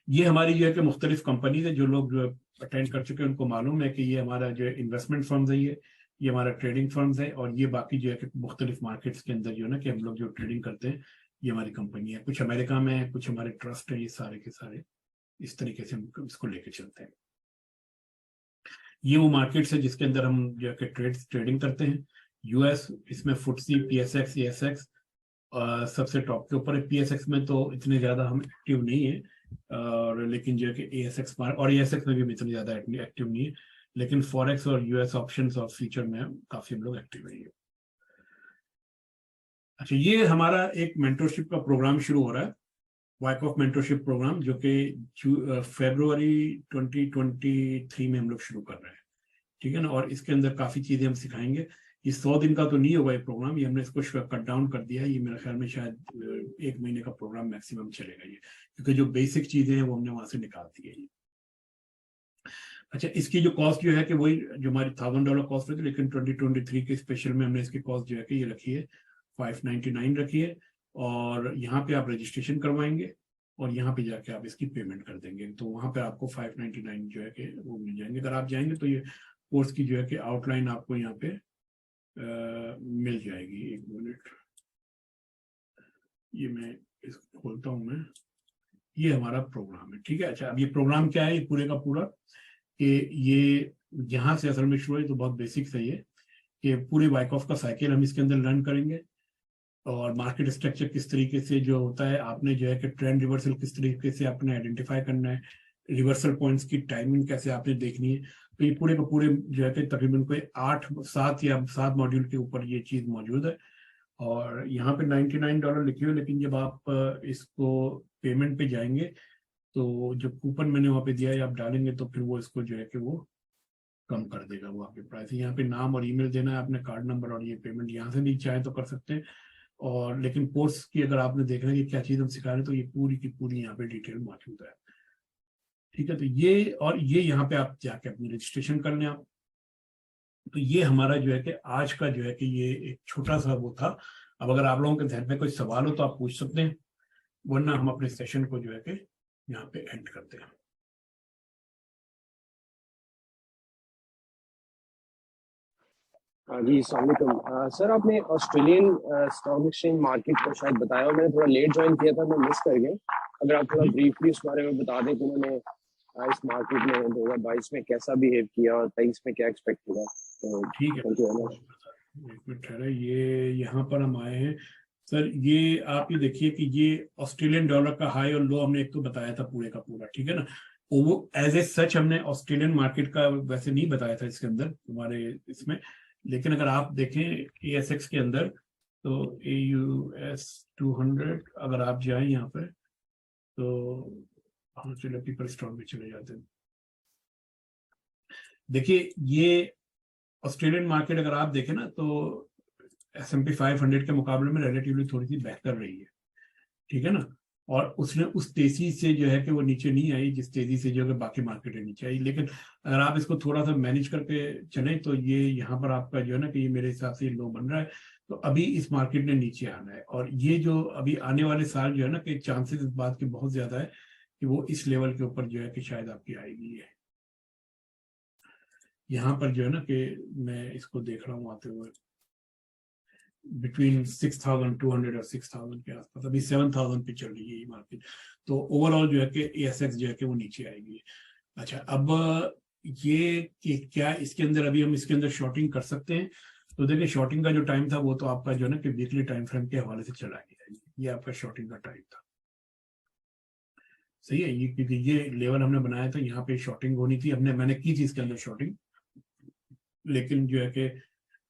ये हमारी जो है कि मुख्तलिफ कंपनीज है, जो लोग जो अटेंड कर चुके हैं उनको मालूम है कि ये हमारा जो है इन्वेस्टमेंट फर्म्स है, ये हमारा ट्रेडिंग फर्म्स है, और ये बाकी जो है कि मुख्तलिफ मार्केट्स के अंदर जो है ना कि हम लोग जो ट्रेडिंग करते हैं, ये हमारी कंपनी है। कुछ अमेरिका में है, कुछ हमारे ट्रस्ट है, ये सारे के सारे इस तरीके से हम इसको लेके चलते हैं। ये वो मार्केट्स है जिसके अंदर हम जो है ट्रेडिंग करते हैं। यूएस, इसमें फुटसी, पीएसएक्स, ईएसएक्स सबसे टॉप के ऊपर है। पीएसएक्स में तो इतने ज्यादा हम एक्टिव नहीं है, और लेकिन जो है कि एएसएक्स और ईएसएक्स में भी इतने ज्यादा एक्टिव नहीं है, लेकिन फॉरेक्स और यूएस ऑप्शंस और फ्यूचर में काफी हम लोग एक्टिव है। अच्छा, ये हमारा एक मेंटरशिप का प्रोग्राम शुरू हो रहा है, वाइकॉफ मेंटरशिप प्रोग्राम, जो कि फरवरी 2023 में हम लोग शुरू कर रहे हैं। ठीक है ना, और इसके अंदर काफी चीजें हम सिखाएंगे। ये 100 दिन का तो नहीं होगा ये प्रोग्राम, ये हमने इसको कट डाउन कर दिया है। ये मेरे ख्याल में शायद 1 महीने का प्रोग्राम मैक्सिमम चलेगा ये, क्योंकि जो बेसिक चीजें हैं वो हमने वहां से निकाल दी है ये। अच्छा, इसकी जो कॉस्ट जो है कि वही जो हमारी $1000 कॉस्ट है, लेकिन 2023 के स्पेशल में हमने इसकी कॉस्ट जो है कि ये रखी है 599 रखी है, और यहाँ पे आप रजिस्ट्रेशन करवाएंगे और यहाँ पे जाके आप इसकी पेमेंट कर देंगे, तो वहाँ पे आपको 599 जो है कि वो मिल जाएंगे। अगर आप जाएंगे तो ये कोर्स की जो है कि आउटलाइन आपको यहाँ पे मिल जाएगी। 1 मिनट, ये मैं इसको खोलता हूँ मैं। ये हमारा प्रोग्राम है। ठीक है, अच्छा, अब ये प्रोग्राम क्या है, ये पूरे का पूरा कि ये यहाँ से असल में शुरू है, तो बहुत बेसिक सही है कि पूरी वाइकॉफ का साइकिल हम इसके अंदर लर्न करेंगे, और मार्केट स्ट्रक्चर किस तरीके से जो होता है, आपने जो है कि ट्रेंड रिवर्सल किस तरीके से आपने आइडेंटिफाई करना है, रिवर्सल पॉइंट्स की टाइमिंग कैसे आपने देखनी है। तो ये पूरे का पूरे जो है कि तकरीबन कोई 7 मॉड्यूल के ऊपर ये चीज मौजूद है, और यहाँ पे $99 लिखे हुए, लेकिन जब आप इसको पेमेंट पे जाएंगे तो जो कूपन मैंने वहाँ पे दिया है आप डालेंगे, तो फिर वो इसको जो है कि वो कम कर देगा वो आपके प्राइस। यहाँ पे नाम और ईमेल देना है, अपने कार्ड नंबर, और ये पेमेंट यहाँ से भी चाहे तो कर सकते हैं। और लेकिन कोर्स की अगर आपने देखना है कि क्या चीज हम सिखा रहे हैं, तो ये पूरी की पूरी यहाँ पे डिटेल मौजूद है। ठीक है, तो ये और ये यहाँ पे आप जाके अपनी रजिस्ट्रेशन कर लें आप। तो ये हमारा जो है कि आज का जो है कि ये एक छोटा सा वो था। अब अगर आप लोगों के ध्यान में कोई सवाल हो तो आप पूछ सकते हैं, वरना हम अपने सेशन को जो है कि यहाँ पे एंड करते हैं। हाँ जी, अस्सलाम वालेकुम। सर, आपने ऑस्ट्रेलियन स्टॉक एक्सचेंज मार्केट को शायद बताया, और मैंने थोड़ा लेट ज्वाइन किया था, मैं मिस कर गया। अगर आप थोड़ा ब्रीफली उस बारे में बता दें कि उन्होंने इस मार्केट में 2022 में कैसा बिहेव किया और 23 में क्या एक्सपेक्ट किया, तो ठीक है, थैंक यू। एक मिनट ठहरा, ये यहाँ पर हम आए हैं सर। ये आप ये देखिए कि ये ऑस्ट्रेलियन डॉलर का हाई और लो हमने एक तो बताया था पूरे का पूरा, ठीक है ना। वो एज ए सच हमने ऑस्ट्रेलियन मार्केट का वैसे नहीं बताया था इसके अंदर हमारे इसमें, लेकिन अगर आप देखें ASX के अंदर, तो AUS 200 अगर आप जाएं यहाँ पर, तो ऑस्ट्रेलिया पीपल स्टॉक में चले जाते हैं। देखिए, ये ऑस्ट्रेलियन मार्केट अगर आप देखें ना, तो S&P 500 के मुकाबले में रिलेटिवली थोड़ी सी बेहतर रही है, ठीक है ना। और उसने उस तेजी से जो है कि वो नीचे नहीं आई जिस तेजी से जो है बाकी मार्केटें नीचे आई। लेकिन अगर आप इसको थोड़ा सा मैनेज करके चलें, तो ये यहाँ पर आपका जो है ना कि ये मेरे हिसाब से लो बन रहा है, तो अभी इस मार्केट ने नीचे आना है। और ये जो अभी आने वाले साल जो है ना कि चांसेस इस बात के बहुत ज्यादा है कि वो इस लेवल के ऊपर जो है कि शायद आपकी आएगी है। यहाँ पर जो है ना कि मैं इसको देख रहा हूँ आते हुए बिटवीन 6200 और 6000 के आसपास, अभी 7000 पे चल रही है ये मार्केट। तो ओवरऑल जो है कि ASX जो है कि वो नीचे आएगी। अच्छा, अब ये कि क्या इसके अंदर अभी हम इसके अंदर शॉर्टिंग कर सकते हैं, तो देखिए शॉर्टिंग का जो टाइम था वो तो आपका जो है ना कि वीकली टाइम फ्रेम के हवाले से चला गया, ये आपका शॉर्टिंग का टाइम था। सही है, ये क्योंकि ये लेवल हमने बनाया था, यहाँ पे शॉर्टिंग होनी थी, मैंने की थी इसके अंदर शॉर्टिंग, लेकिन जो है कि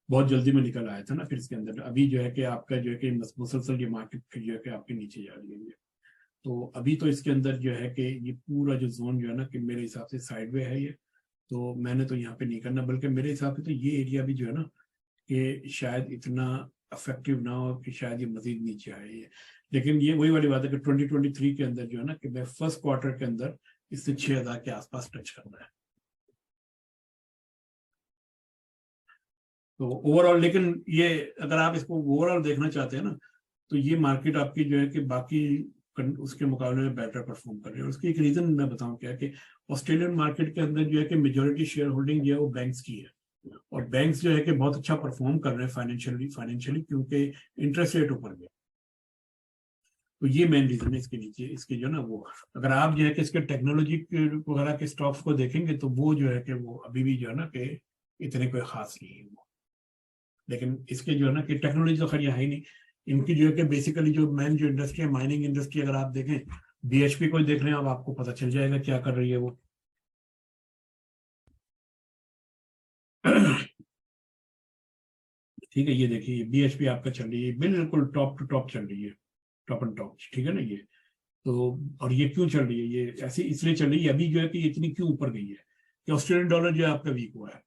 बहुत जल्दी में निकल आया था ना फिर इसके अंदर। अभी जो है कि आपका जो है कि मुसलसल ये मार्केट जो है कि आपके नीचे जा रही है। तो अभी तो इसके अंदर जो है कि ये पूरा जो जोन जो है ना कि मेरे हिसाब से साइडवे है ये, तो मैंने तो यहाँ पे नहीं करना, बल्कि मेरे हिसाब से तो ये एरिया भी जो है ना कि शायद इतना अफेक्टिव ना हो कि शायद ये मजीद नीचे आए, लेकिन ये वही वाली बात है कि 2023 के अंदर जो है ना कि मैं फर्स्ट क्वार्टर के अंदर इससे 6000 के आसपास टच करना है। तो ओवरऑल, लेकिन ये अगर आप इसको ओवरऑल देखना चाहते हैं ना, तो ये मार्केट आपकी जो है कि बाकी उसके मुकाबले में बेटर परफॉर्म कर रही है। उसकी एक रीजन मैं बताऊं क्या, कि ऑस्ट्रेलियन मार्केट के अंदर जो है कि मेजोरिटी शेयर होल्डिंग जो है वो बैंक्स की है, और बैंक्स जो है कि बहुत अच्छा परफॉर्म कर रहे हैं फाइनेंशियली क्योंकि इंटरेस्ट रेट ऊपर गया। तो ये मेन रीजन है इसके नीचे, इसके जो ना वो, अगर आप जो है कि इसके टेक्नोलॉजी वगैरह के स्टॉक्स को देखेंगे तो वो जो है कि वो अभी भी जो है ना कि इतने कोई खास नहीं है वो। लेकिन इसके जो है ना कि टेक्नोलॉजी तो खैर यहाँ ही नहीं, इनकी जो है कि बेसिकली जो मेन जो इंडस्ट्री है माइनिंग इंडस्ट्री, अगर आप देखें BHP को देख रहे हैं, अब आपको पता चल जाएगा क्या कर रही है वो। ठीक है, ये देखिए BHP आपका चल रही है बिल्कुल टॉप टू टॉप चल रही है, टॉप एंड टॉप, ठीक है ना ये। तो और ये क्यों चल रही है, ये ऐसे इसलिए चल रही है अभी जो है कि इतनी क्यों ऊपर गई है कि ऑस्ट्रेलियन डॉलर जो है आपका वीक हुआ है।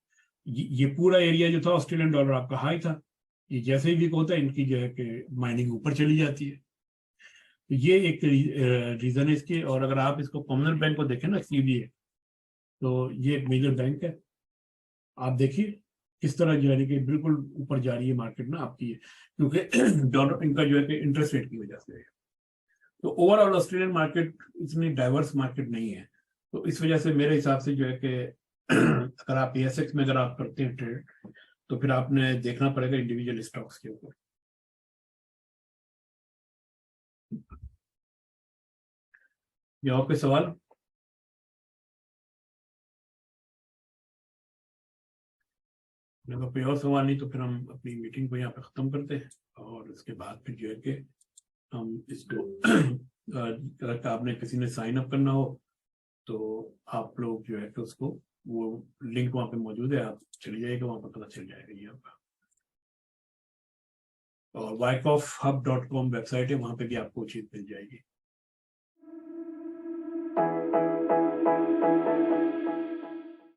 ये पूरा एरिया जो था ऑस्ट्रेलियन डॉलर आपका हाई था, ये जैसे ही वीक होता है इनकी जो है कि माइनिंग ऊपर चली जाती है। तो ये एक रीजन है इसके। और अगर आप इसको कॉमनवेल्थ बैंक को देखें ना, CBA, तो ये एक मेजर बैंक है, आप देखिए किस तरह जो है कि बिल्कुल ऊपर जा रही है मार्केट ना आपकी, क्योंकि डॉलर इनका जो है कि इंटरेस्ट रेट की वजह से। तो ओवरऑल ऑस्ट्रेलियन मार्केट इतनी डाइवर्स मार्केट नहीं है, तो इस वजह से मेरे हिसाब से जो है कि अगर आप ASX में अगर आप करते हैं ट्रेड, तो फिर आपने देखना पड़ेगा इंडिविजुअल स्टॉक्स के ऊपर। या और कोई सवाल? अगर कोई और सवाल नहीं तो फिर हम अपनी मीटिंग को यहाँ पे ख़त्म करते हैं, और उसके बाद फिर जो है कि हम इसको अगर आपने किसी ने साइन अप करना हो तो आप लोग जो है कि उसको, वो लिंक वहाँ पे मौजूद है, आप चले जाइएगा, वहाँ पर पता चल जाएगा ये आपका। और wyckoffhub.com वेबसाइट है, वहाँ पे भी आपको चीज़ मिल जाएगी।